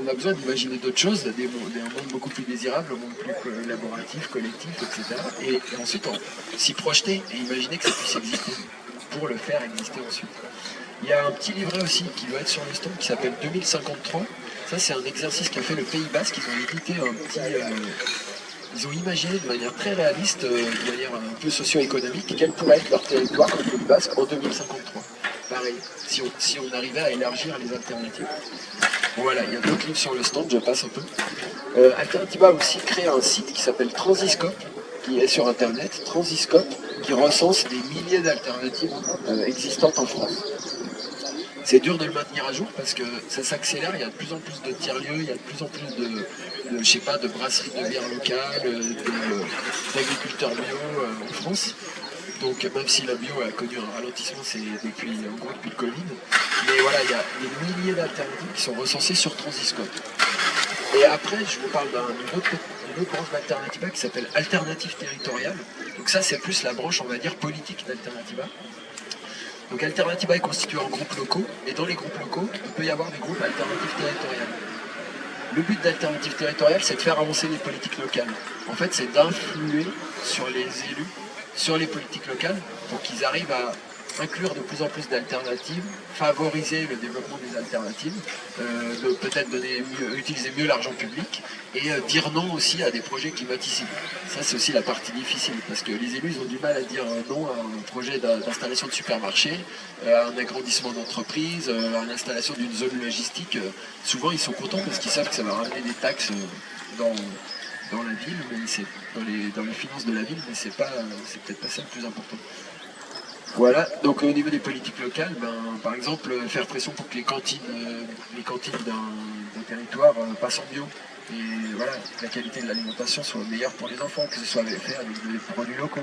a besoin d'imaginer d'autres choses, un monde beaucoup plus désirable, un monde plus collaboratif, collectif, etc. Et ensuite, s'y projeter et imaginer que ça puisse exister pour le faire exister ensuite. Il y a un petit livret aussi qui doit être sur le stand qui s'appelle 2053. Ça, c'est un exercice qu'a fait le Pays Basque. Ils ont édité un petit... ils ont imaginé de manière très réaliste, de manière un peu socio-économique, quel pourrait être leur territoire, le Pays Basque, en 2053. Pareil, si on arrivait à élargir les alternatives. Bon, voilà, il y a d'autres livres sur le stand, je passe un peu. Alternativa a aussi créé un site qui s'appelle Transiscope, qui est sur internet, Transiscope, qui recense des milliers d'alternatives existantes en France. C'est dur de le maintenir à jour parce que ça s'accélère, il y a de plus en plus de tiers-lieux, il y a de plus en plus de brasseries de bière locales, d'agriculteurs bio en France. Donc même si la bio a connu un ralentissement, c'est depuis le Covid. Mais voilà, il y a des milliers d'alternatives qui sont recensées sur Transiscope. Et après, je vous parle d'une autre branche d'Alternativa qui s'appelle Alternative Territoriale. Donc ça, c'est plus la branche, on va dire, politique d'Alternativa. Donc Alternativa est constituée en groupes locaux, et dans les groupes locaux, il peut y avoir des groupes alternatives territoriales. Le but d'Alternative Territoriale, c'est de faire avancer les politiques locales. En fait, c'est d'influer sur les élus, sur les politiques locales, pour qu'ils arrivent à inclure de plus en plus d'alternatives, favoriser le développement des alternatives, peut-être utiliser mieux l'argent public et dire non aussi à des projets climaticides. Ça, c'est aussi la partie difficile parce que les élus ils ont du mal à dire non à un projet d'installation de supermarché, à un agrandissement d'entreprise, à l'installation d'une zone logistique. Souvent, ils sont contents parce qu'ils savent que ça va ramener des taxes dans la ville, mais c'est dans les finances de la ville, mais c'est peut-être pas ça le plus important. Voilà, donc au niveau des politiques locales, par exemple, faire pression pour que les cantines d'un territoire passent en bio. Et voilà, que la qualité de l'alimentation soit meilleure pour les enfants, que ce soit fait avec des produits locaux,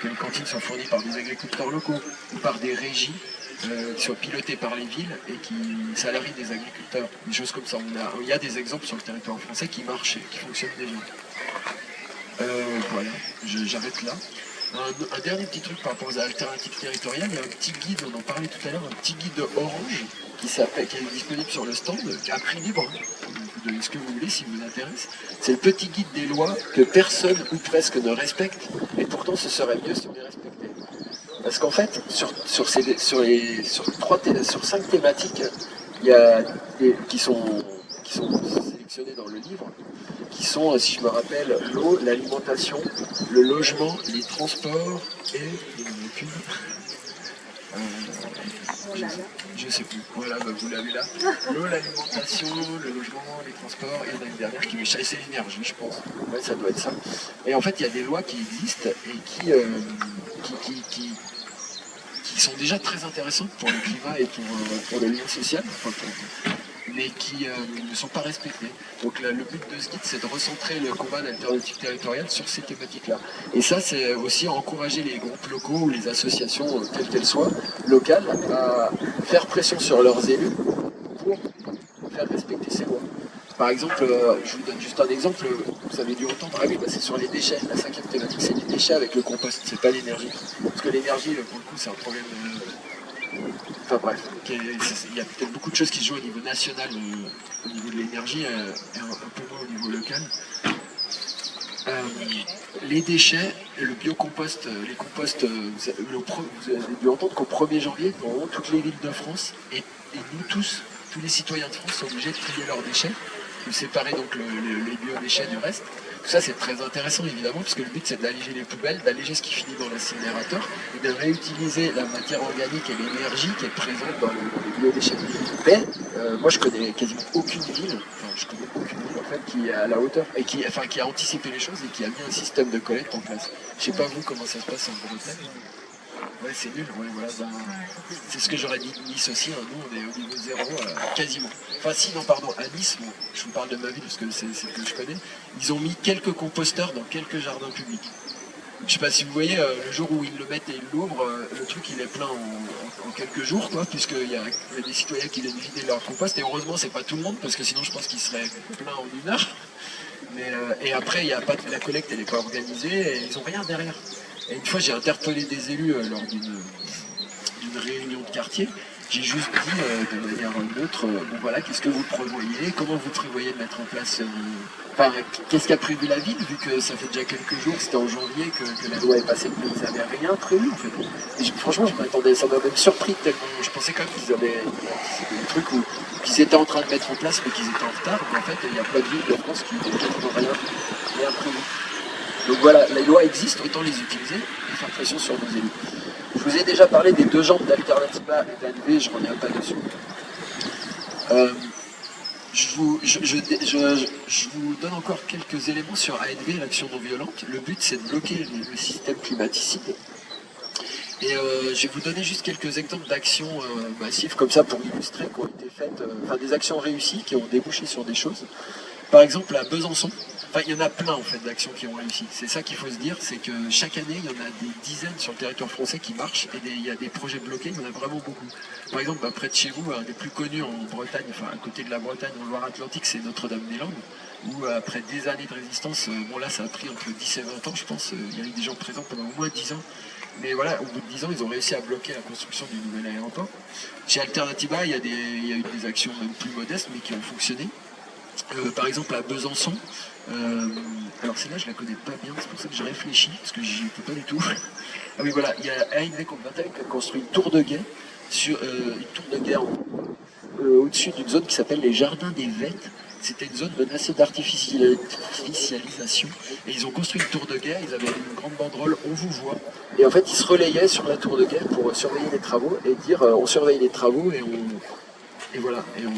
que les cantines soient fournies par des agriculteurs locaux ou par des régies qui soient pilotées par les villes et qui salarient des agriculteurs. Des choses comme ça. Il y a des exemples sur le territoire français qui marchent et qui fonctionnent déjà. Voilà, j'arrête là. Un dernier petit truc par rapport aux alternatives territoriales, il y a un petit guide, on en parlait tout à l'heure, un petit guide Orange qui est disponible sur le stand, à prix libre, de ce que vous voulez si vous intéresse. C'est le petit guide des lois que personne ou presque ne respecte, et pourtant ce serait mieux si on les respectait. Parce qu'en fait, sur 5 thématiques, il y a qui sont sélectionnées dans le livre, qui sont, si je me rappelle, l'eau, l'alimentation, le logement, les transports et Je sais plus. Voilà, bah, vous l'avez là. L'eau, l'alimentation, le logement, les transports, et il y en a une dernière qui m'échappe, c'est l'énergie, je pense. Ouais, ça doit être ça. Et en fait, il y a des lois qui existent et qui sont déjà très intéressantes pour le climat et pour le lien social, mais qui ne sont pas respectées. Donc le but de ce guide, c'est de recentrer le combat d'alternatives territoriales sur ces thématiques-là. Et ça, c'est aussi encourager les groupes locaux ou les associations, quelles qu'elles soient, locales, à faire pression sur leurs élus pour faire respecter ces lois. Par exemple, je vous donne juste un exemple, vous avez dû entendre, ah oui, bah c'est sur les déchets, la 5e thématique, c'est les déchets avec le compost, c'est pas l'énergie. Parce que l'énergie, pour le coup, c'est un problème... Enfin bref, il y a peut-être beaucoup de choses qui se jouent au niveau national, au niveau de l'énergie, et un peu moins au niveau local. Les déchets, le biocompost, les composts, vous avez dû entendre qu'au 1er janvier, dans toutes les villes de France, et nous tous les citoyens de France sont obligés de trier leurs déchets, de séparer donc les biodéchets du reste. Tout ça c'est très intéressant évidemment, puisque le but c'est d'alléger les poubelles, d'alléger ce qui finit dans l'incinérateur, et de réutiliser la matière organique et l'énergie qui est présente dans les biodéchets. Mais moi je connais quasiment aucune ville, en fait qui est à la hauteur, et qui a anticipé les choses et qui a mis un système de collecte en place. Je sais pas vous comment ça se passe en Bretagne. Ouais, c'est nul, ouais, voilà, c'est ce que j'aurais dit de Nice aussi, hein. Nous on est au niveau 0, quasiment. Enfin si, non pardon, à Nice, bon, je vous parle de ma ville parce que c'est ce que je connais, ils ont mis quelques composteurs dans quelques jardins publics. Je sais pas si vous voyez, le jour où ils le mettent et ils l'ouvrent, le truc il est plein en quelques jours, quoi, puisqu'il y a des citoyens qui viennent vider leur compost, et heureusement c'est pas tout le monde, parce que sinon je pense qu'il serait plein en 1 heure. Mais, et après, la collecte elle n'est pas organisée, et ils ont rien derrière. Et une fois, j'ai interpellé des élus lors d'une réunion de quartier. J'ai juste dit de manière neutre, bon voilà, qu'est-ce que vous prévoyez, comment vous prévoyez de mettre en place, qu'est-ce qu'a prévu la ville, vu que ça fait déjà quelques jours, c'était en janvier que la loi est passée, mais ils n'avaient rien prévu en fait. Et franchement, je m'attendais, ça m'a même surpris tellement, je pensais quand même qu'ils avaient anticipé des trucs où qu'ils étaient en train de mettre en place, mais qu'ils étaient en retard. Mais en fait, il y a plein de villes de France qui n'ont rien prévu. Donc voilà, les lois existent, autant les utiliser et faire pression sur nos élus. Je vous ai déjà parlé des 2 jambes d'Alternativa et d'ANV, je ne reviens pas dessus. Je vous donne encore quelques éléments sur ANV, l'action non violente. Le but, c'est de bloquer le système climaticide. Et je vais vous donner juste quelques exemples d'actions massives comme ça pour illustrer, qui ont été faites, des actions réussies qui ont débouché sur des choses. Par exemple, à Besançon, il y en a plein en fait d'actions qui ont réussi. C'est ça qu'il faut se dire, c'est que chaque année, il y en a des dizaines sur le territoire français qui marchent, et il y a des projets bloqués, il y en a vraiment beaucoup. Par exemple, près de chez vous, un des plus connus en Bretagne, à côté de la Bretagne, en Loire-Atlantique, c'est Notre-Dame-des-Landes, où après des années de résistance, bon là ça a pris entre 10 et 20 ans, je pense, il y a eu des gens présents pendant au moins 10 ans. Mais voilà, au bout de 10 ans, ils ont réussi à bloquer la construction du nouvel aéroport. Chez Alternativa, il y a eu des actions même plus modestes, mais qui ont fonctionné. Par exemple, à Besançon, alors celle-là, je la connais pas bien, c'est pour ça que j'ai réfléchi, parce que j'y peux pas du tout. Ah oui, voilà, il y a ANV Convertel qui a construit une tour de guet, au-dessus d'une zone qui s'appelle les Jardins des Vêtes. C'était une zone menacée d'artificialisation. Et ils ont construit une tour de guet, ils avaient une grande banderole, on vous voit. Et en fait, ils se relayaient sur la tour de guet pour surveiller les travaux et dire on surveille les travaux et voilà. Et on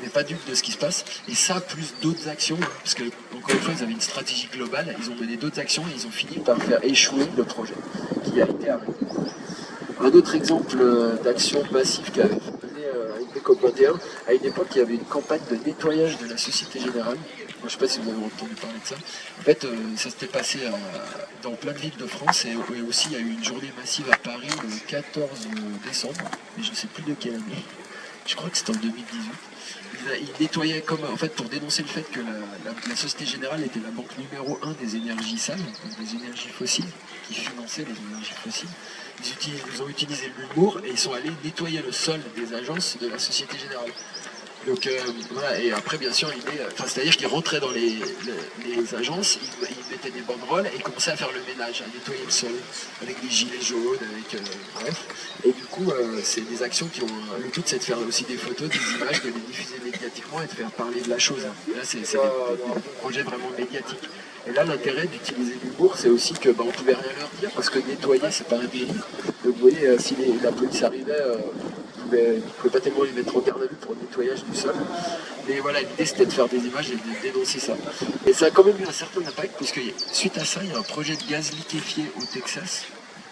n'est pas dupe de ce qui se passe. Et ça, plus d'autres actions, parce que, encore une fois, ils avaient une stratégie globale, ils ont mené d'autres actions et ils ont fini par faire échouer le projet qui a été arrêté. Un autre exemple d'action massive qui avait mené à une COP21, à une époque, il y avait une campagne de nettoyage de la Société Générale. Je ne sais pas si vous avez entendu parler de ça. En fait, ça s'était passé dans plein de villes de France et aussi il y a eu une journée massive à Paris le 14 décembre, mais je ne sais plus de quelle année. Je crois que c'était en 2018. Ils nettoyaient en fait, pour dénoncer le fait que la Société Générale était la banque numéro 1 des énergies sales, donc des énergies fossiles, qui finançaient les énergies fossiles. Ils ont utilisé l'humour et ils sont allés nettoyer le sol des agences de la Société Générale. Donc voilà, et après bien sûr l'idée, c'est-à-dire qu'ils rentraient dans les agences, ils mettaient des banderoles et ils commençaient à faire le ménage, à nettoyer le sol avec des gilets jaunes, avec bref. Et du coup c'est des actions qui ont le but, c'est de faire aussi des photos, des images, de les diffuser médiatiquement et de faire parler de la chose. Là c'est des projets vraiment médiatiques. Et là l'intérêt d'utiliser l'humour, c'est aussi que on pouvait rien leur dire parce que nettoyer c'est pas un délit. Donc vous voyez, si la police arrivait, on ne pouvait pas tellement les mettre en garde à vue pour le nettoyage du sol. Mais voilà, l'idée c'était de faire des images et de dénoncer ça. Et ça a quand même eu un certain impact, parce que suite à ça, il y a un projet de gaz liquéfié au Texas,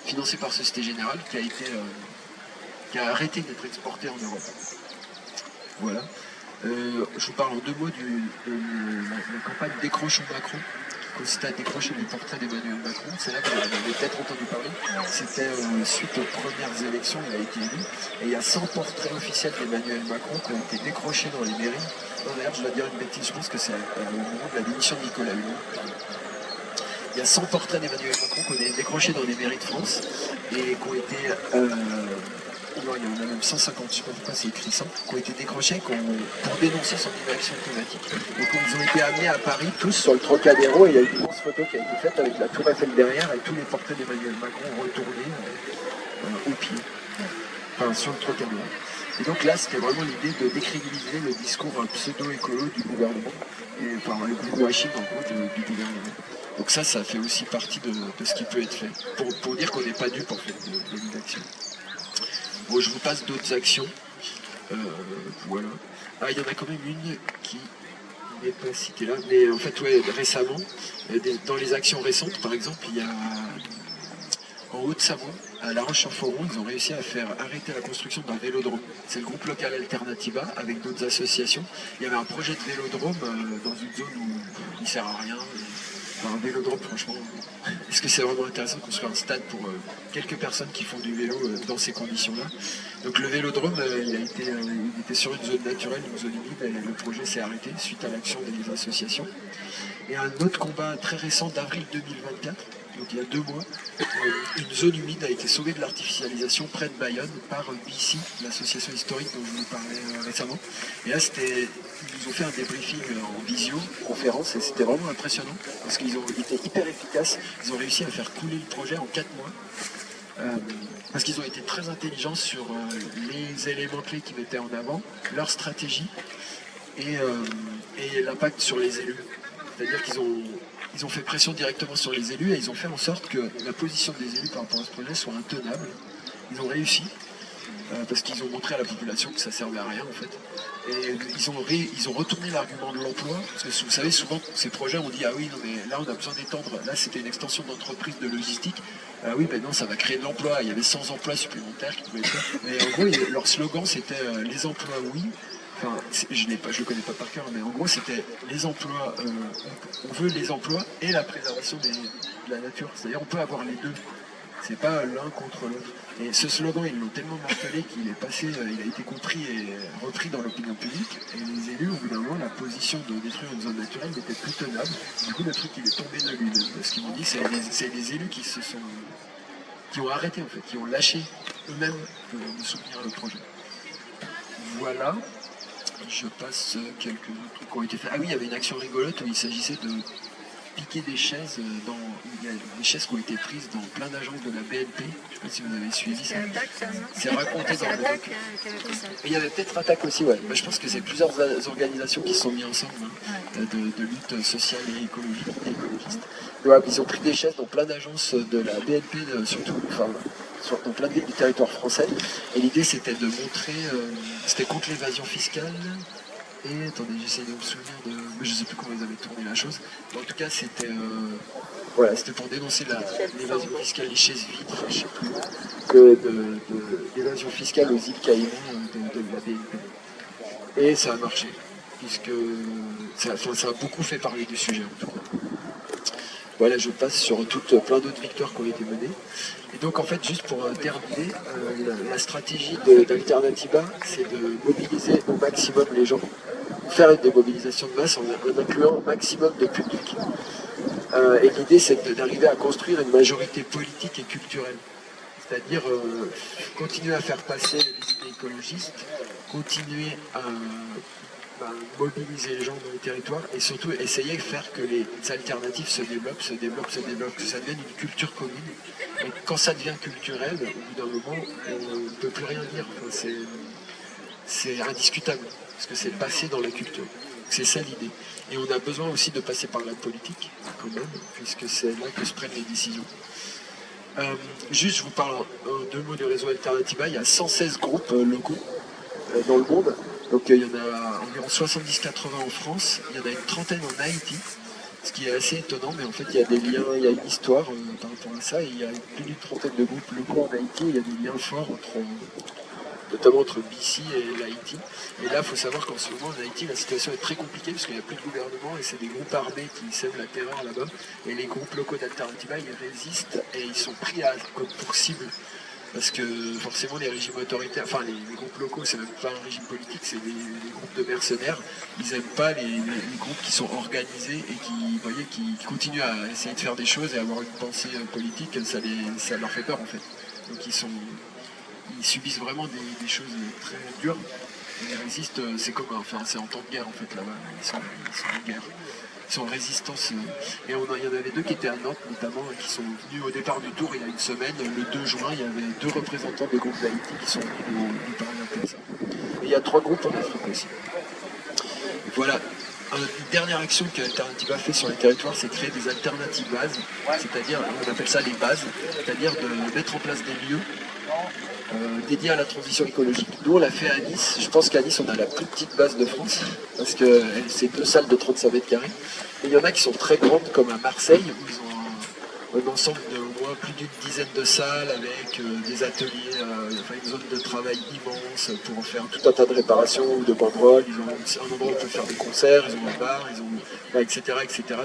financé par Société Générale, qui a arrêté d'être exporté en Europe. Voilà. Je vous parle en 2 mots de la campagne Décrochons Macron, qui consistait à décrocher les portraits d'Emmanuel Macron. C'est là que vous avez peut-être entendu parler. C'était suite aux premières élections, il a été élu. Et il y a 100 portraits officiels d'Emmanuel Macron qui ont été décrochés dans les mairies. Non, d'ailleurs, je dois dire une bêtise, je pense que c'est au moment de la démission de Nicolas Hulot. Il y a 100 portraits d'Emmanuel Macron qui ont été décrochés dans les mairies de France et qui ont été... non, il y en a même 150, je ne sais pas pourquoi c'est écrit 100, qui ont été décrochés pour dénoncer son inaction climatique. Donc ils ont été amenés à Paris, tous sur le Trocadéro, et il y a une immense photo qui a été faite avec la Tour Eiffel derrière et tous les portraits d'Emmanuel Macron retournés au pied, enfin sur le Trocadéro. Et donc là, c'était vraiment l'idée de décrédibiliser le discours pseudo-écolo du gouvernement, et enfin le greenwashing en gros du gouvernement. Donc ça fait aussi partie de ce qui peut être fait, pour dire qu'on n'est pas dupe en fait de l'inaction. Bon, je vous passe d'autres actions. Voilà. Ah, il y en a quand même une qui n'est pas citée là, mais en fait, ouais, récemment, dans les actions récentes, par exemple, il y a en Haute-Savoie, à La Roche-sur-Foron, ils ont réussi à faire arrêter la construction d'un vélodrome. C'est le groupe local Alternativa, avec d'autres associations. Il y avait un projet de vélodrome dans une zone où il ne sert à rien. Enfin, un vélodrome, franchement, est-ce que c'est vraiment intéressant de construire un stade pour quelques personnes qui font du vélo dans ces conditions-là? Donc le vélodrome, il était sur une zone naturelle, une zone humide, et le projet s'est arrêté suite à l'action des associations. Et un autre combat très récent d'avril 2024, donc il y a 2 mois, une zone humide a été sauvée de l'artificialisation près de Bayonne par BICI, l'association historique dont je vous parlais récemment. Et là, ils nous ont fait un débriefing en visio, conférence, et c'était vraiment impressionnant, parce qu'ils ont été hyper efficaces. Ils ont réussi à faire couler le projet en 4 mois, parce qu'ils ont été très intelligents sur les éléments clés qu'ils mettaient en avant, leur stratégie, et l'impact sur les élus. C'est-à-dire qu'ils ont fait pression directement sur les élus et ils ont fait en sorte que la position des élus par rapport à ce projet soit intenable. Ils ont réussi, parce qu'ils ont montré à la population que ça servait à rien en fait. Et ils ont retourné l'argument de l'emploi, parce que vous savez, souvent ces projets on dit ah oui non mais là on a besoin d'étendre, là c'était une extension d'entreprise de logistique, ah oui ben non ça va créer de l'emploi, il y avait 100 emplois supplémentaires qui pouvaient être faits. Mais en gros leur slogan c'était les emplois oui. Enfin, je le connais pas par cœur, mais en gros c'était les emplois, on veut les emplois et la préservation de la nature. C'est-à-dire on peut avoir les deux, c'est pas l'un contre l'autre. Et ce slogan ils l'ont tellement martelé qu'il est passé, il a été compris et repris dans l'opinion publique. Et les élus, au bout d'un moment, la position de détruire une zone naturelle n'était plus tenable. Du coup le truc il est tombé de lui-même. Ce qu'ils m'ont dit c'est les élus qui ont arrêté en fait, qui ont lâché eux-mêmes de soutenir le projet. Voilà. Je passe quelques autres trucs qui ont été faits. Ah oui, il y avait une action rigolote où il s'agissait de piquer des chaises il y a des chaises qui ont été prises dans plein d'agences de la BNP. Je ne sais pas si vous avez suivi ça. C'est raconté dans le doc. Il y avait peut-être Attaque aussi, ouais. Bah, je pense que c'est plusieurs organisations qui se sont mis ensemble de lutte sociale et écologiste. Ouais, ils ont pris des chaises dans plein d'agences de la BNP, surtout, enfin, dans plein de villes du territoire français. Et l'idée c'était de montrer, c'était contre l'évasion fiscale. Et attendez, j'essaie de me souvenir de... Mais je sais plus comment ils avaient tourné la chose. Mais en tout cas, c'était voilà, c'était pour dénoncer l'évasion fiscale, les chaises vides, je sais plus, l'évasion fiscale aux îles Caïmans de la BNP. Et ça a marché, puisque ça a beaucoup fait parler du sujet en tout cas. Voilà, je passe sur plein d'autres victoires qui ont été menées. Et donc en fait, juste pour terminer, la stratégie d'Alternativa, c'est de mobiliser au maximum les gens, faire des mobilisations de masse en incluant un maximum de public. Et l'idée, c'est d'arriver à construire une majorité politique et culturelle. C'est-à-dire continuer à faire passer les idées écologistes, continuer à mobiliser les gens dans les territoires et surtout essayer de faire que les alternatives se développent, que ça devienne une culture commune. Et quand ça devient culturel, au bout d'un moment, on ne peut plus rien dire. Enfin, c'est indiscutable, parce que c'est passé dans la culture. C'est ça l'idée. Et on a besoin aussi de passer par la politique, quand même, puisque c'est là que se prennent les décisions. Juste, je vous parle en deux mots du réseau Alternativa. Il y a 116 groupes locaux dans le monde. Donc il y en a environ 70-80 en France. Il y en a une trentaine en Haïti, ce qui est assez étonnant, mais en fait il y a des liens, il y a une histoire par rapport à ça. Et il y a plus d'une trentaine de groupes locaux en Haïti. Il y a des liens forts notamment entre BC et l'Haïti. Et là, il faut savoir qu'en ce moment, en Haïti, la situation est très compliquée parce qu'il n'y a plus de gouvernement et c'est des groupes armés qui sèment la terreur là-bas. Et les groupes locaux d'Alternativa, ils résistent et ils sont pris pour cible. Parce que forcément, les régimes autoritaires, enfin les groupes locaux, c'est même pas un régime politique, c'est des groupes de mercenaires. Ils n'aiment pas les groupes qui sont organisés et qui continuent à essayer de faire des choses et avoir une pensée politique. Ça leur fait peur en fait. Donc ils subissent vraiment des choses très dures. Ils résistent, c'est en temps de guerre en fait là-bas. Ils sont en guerre. Ils sont en résistance. Et il y en avait deux qui étaient à Nantes notamment, qui sont venus au départ du tour il y a une semaine. Le 2 juin, il y avait 2 représentants des groupes d'Haïti qui sont venus nous parler un peu de ça. Et il y a 3 groupes en Afrique aussi. Voilà. Une dernière action qu'Alternativa fait sur les territoires, c'est créer des alternatives bases, c'est-à-dire, on appelle ça les bases, c'est-à-dire de mettre en place des lieux dédiés à la transition écologique. Nous, on l'a fait à Nice. Je pense qu'à Nice, on a la plus petite base de France, parce que c'est 2 salles de 35 mètres carrés. Et il y en a qui sont très grandes, comme à Marseille, où ils ont un ensemble de au moins plus d'une dizaine de salles avec des ateliers, une zone de travail immense pour faire tout un tas de réparations ou de banderoles. Ils ont un endroit où on peut faire des concerts, ils ont un bar, ils ont etc.,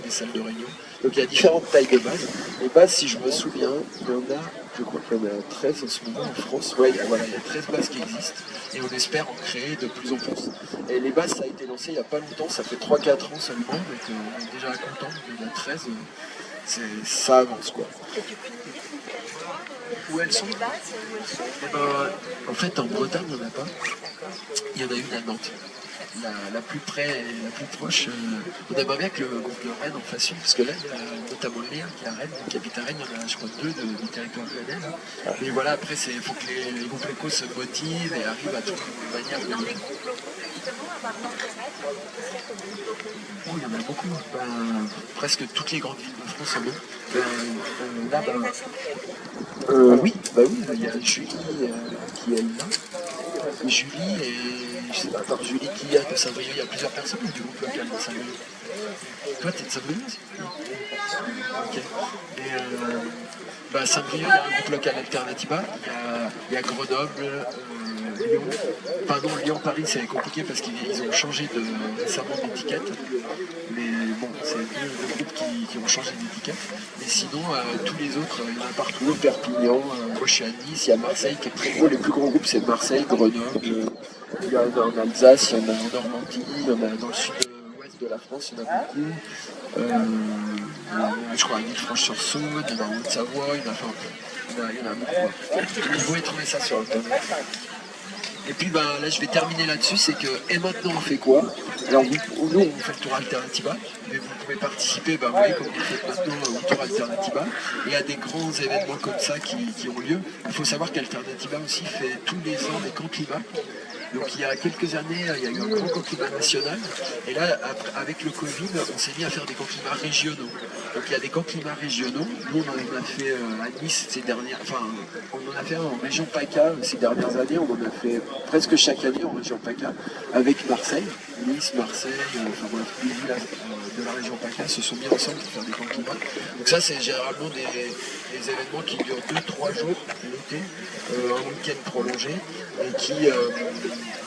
des salles de réunion. Donc il y a différentes tailles de bases. Les bases, si je me souviens, il y en a, je crois qu'il y en a 13 en ce moment en France. Ouais, voilà, il y a 13 bases qui existent et on espère en créer de plus en plus. Et les bases, ça a été lancé il n'y a pas longtemps, ça fait 3-4 ans seulement, donc on est déjà content, il y en a 13. Ça avance quoi. Où elles sont? En fait, en Bretagne, il n'y en a pas. Il y en a une à Nantes. La plus près et la plus proche. On aimerait bien que le groupe de Rennes en fasse une, parce que là, il y a notamment Léa qui est à Rennes, qui habite à Rennes, il y en a je crois 2 du territoire rennais. Mais voilà, après, il faut que les groupes locaux se motivent et arrivent à trouver une manière de... Dans les groupes locaux, justement, à part Nantes et Rennes, qu'est-ce qu'il y a comme groupes locaux? Oh, il y en a beaucoup. Presque toutes les grandes villes de France en ont. Oui, il y a Julie qui est là. Et Julie et je sais pas, à part Julie qui est de Saint-Brieuc, il y a plusieurs personnes du groupe local de Saint-Brieuc. Toi, t'es de Saint-Brieuc aussi? Ok. Et Saint-Brieuc, il y a un groupe local Alternativa, il y a Grenoble, Lyon. Enfin non, Lyon-Paris, c'est compliqué parce qu'ils ont changé récemment d'étiquette. Mais bon, c'est 2 groupes qui ont changé d'étiquette. Mais sinon, tous les autres, il y en a partout. Perpignan, moi je suis à Nice, il y a Marseille qui est très gros. Les plus gros groupes, c'est Marseille, Grenoble. Il y en a en Alsace, il y en a en Normandie, il y en a dans le sud-ouest de la France, il y en a beaucoup. Je crois à Villefranche-sur-Saône, il y en a en Haute-Savoie, il y en a beaucoup. Vous pouvez trouver ça sur Internet. Et puis là je vais terminer là-dessus, c'est que et maintenant on fait quoi? Alors nous on fait le tour Alternativa, mais vous pouvez participer, vous voyez comme on fait maintenant au tour Alternativa, et à des grands événements comme ça qui ont lieu. Il faut savoir qu'Alternativa aussi fait tous les ans des camps climat. Donc il y a quelques années, il y a eu un grand camp climat national, et là avec le Covid, on s'est mis à faire des camps climat régionaux. Donc il y a des camps climat régionaux. Nous on en a fait à Nice on en a fait un en région PACA ces dernières années, on en a fait presque chaque année en région PACA avec Marseille, Nice, Marseille, les villes de la région PACA se sont mis ensemble pour faire des camps climat. Donc ça c'est généralement des événements qui durent 2-3 jours l'été, un week-end prolongé, et qui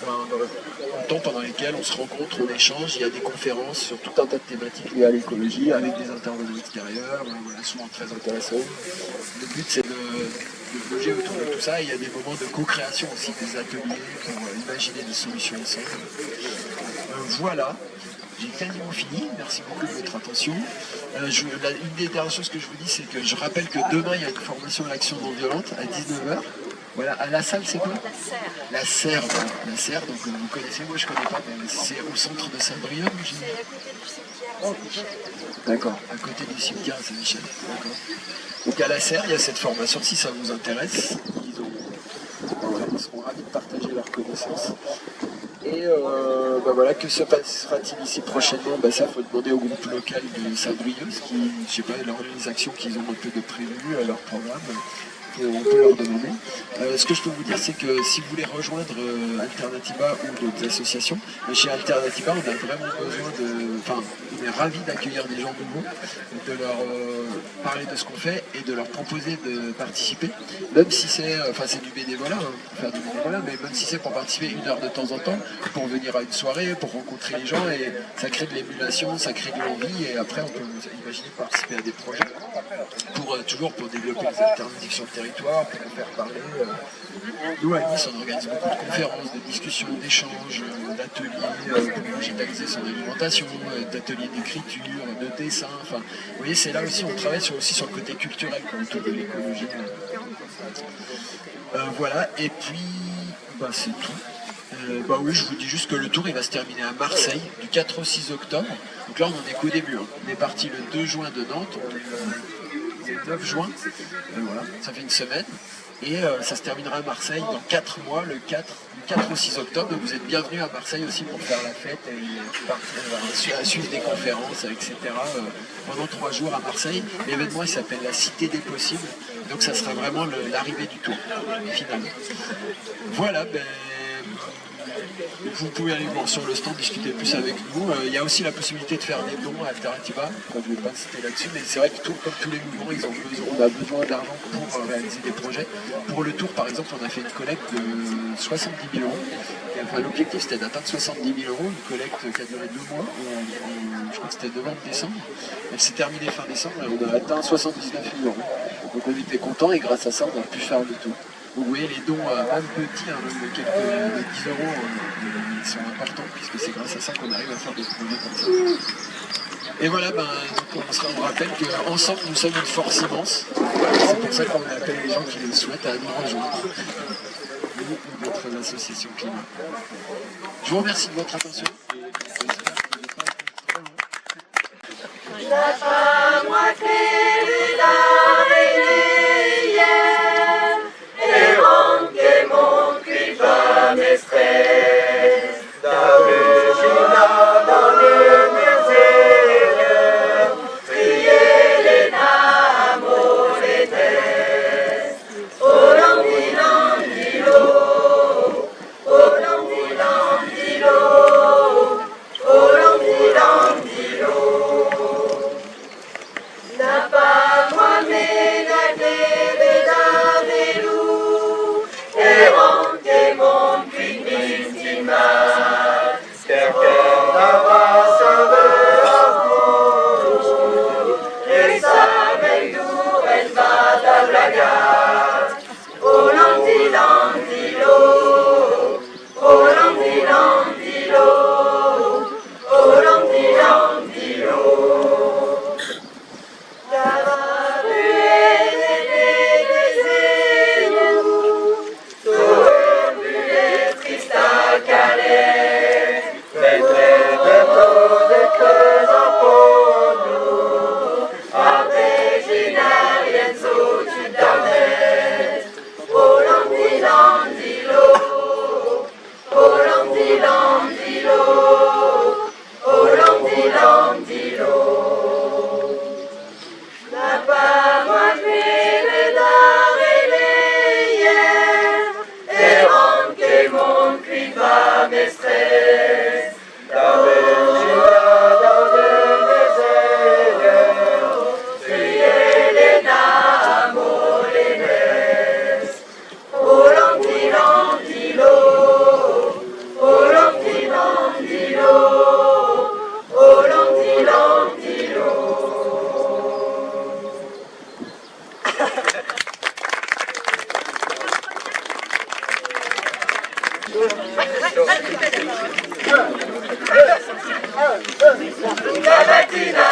un temps pendant lesquels on se rencontre, on échange, il y a des conférences sur tout un tas de thématiques liées à l'écologie avec des intervenants extérieurs, souvent très intéressants. Le but c'est de bouger autour de tout ça, et il y a des moments de co-création aussi, des ateliers pour imaginer des solutions ensemble. Voilà. j'ai quasiment fini. Merci beaucoup de votre attention. Une des dernières choses que je vous dis, c'est que je rappelle que demain, il y a une formation à l'action non violente à 19h. Voilà, à la salle, c'est quoi? La Serre. Voilà. La Serre, donc vous connaissez, moi je connais pas, mais c'est au centre de Saint-Brieuc. C'est à côté du cimetière Saint-Michel. D'accord, à côté du cimetière Saint-Michel. D'accord. Donc à la Serre, il y a cette formation, si ça vous intéresse. Ils seront ravis de partager leurs connaissances. Et voilà, que se passera-t-il ici prochainement? Ça, il faut demander au groupe local de Saint-Brieuc, qui, je sais pas, les actions qu'ils ont un peu de prévues, leur programme. On peut leur demander. Ce que je peux vous dire, c'est que si vous voulez rejoindre Alternativa ou d'autres associations, chez Alternativa, on a vraiment besoin de... Enfin, on est ravis d'accueillir des gens nouveaux, de leur parler de ce qu'on fait et de leur proposer de participer, même si c'est... Enfin, c'est du bénévolat, faire du bénévolat, mais même si c'est pour participer 1 heure de temps en temps, pour venir à une soirée, pour rencontrer les gens, et ça crée de l'émulation, ça crée de l'envie, et après, on peut imaginer participer à des projets toujours pour développer les alternatives sur le territoire, pour faire parler. Nous, à Nice, on organise beaucoup de conférences, de discussions, d'échanges, d'ateliers pour végétaliser son alimentation, d'ateliers d'écriture, de dessin. Enfin, vous voyez, c'est là aussi, on travaille aussi sur le côté culturel, autour de l'écologie. Voilà, et puis, c'est tout. Oui, je vous dis juste que le tour il va se terminer à Marseille du 4 au 6 octobre. Donc là on en est qu'au début. On est parti le 2 juin de Nantes, on est le 9 juin. Voilà, ça fait une semaine. Et ça se terminera à Marseille dans 4 mois, le 4 au 6 octobre. Donc vous êtes bienvenus à Marseille aussi pour faire la fête et suivre des conférences, etc. Pendant 3 jours à Marseille. L'événement il s'appelle la Cité des Possibles. Donc ça sera vraiment l'arrivée du tour, finalement. Voilà, vous pouvez aller voir sur le stand, discuter plus avec nous. Il y a aussi la possibilité de faire des dons à Alternativa. Je ne vais pas citer là-dessus, mais c'est vrai que comme tous les mouvements, on a besoin d'argent pour réaliser des projets. Pour le tour, par exemple, on a fait une collecte de 70 000 euros. L'objectif, c'était d'atteindre 70 000 euros. Une collecte qui a duré 2 mois. Je crois que c'était novembre, décembre. Elle s'est terminée fin décembre et on a atteint 79 000 euros. Donc on était contents et grâce à ça, on a pu faire le tour. Vous voyez les dons, même petits, même de quelques 10 euros, ils sont importants puisque c'est grâce à ça qu'on arrive à faire des projets comme ça. Et voilà, on rappelle qu'ensemble nous sommes une force immense. C'est pour ça qu'on appelle les gens qui le souhaitent à nous rejoindre. Nous ou d'autres associations climat. Je vous remercie de votre attention. La mattina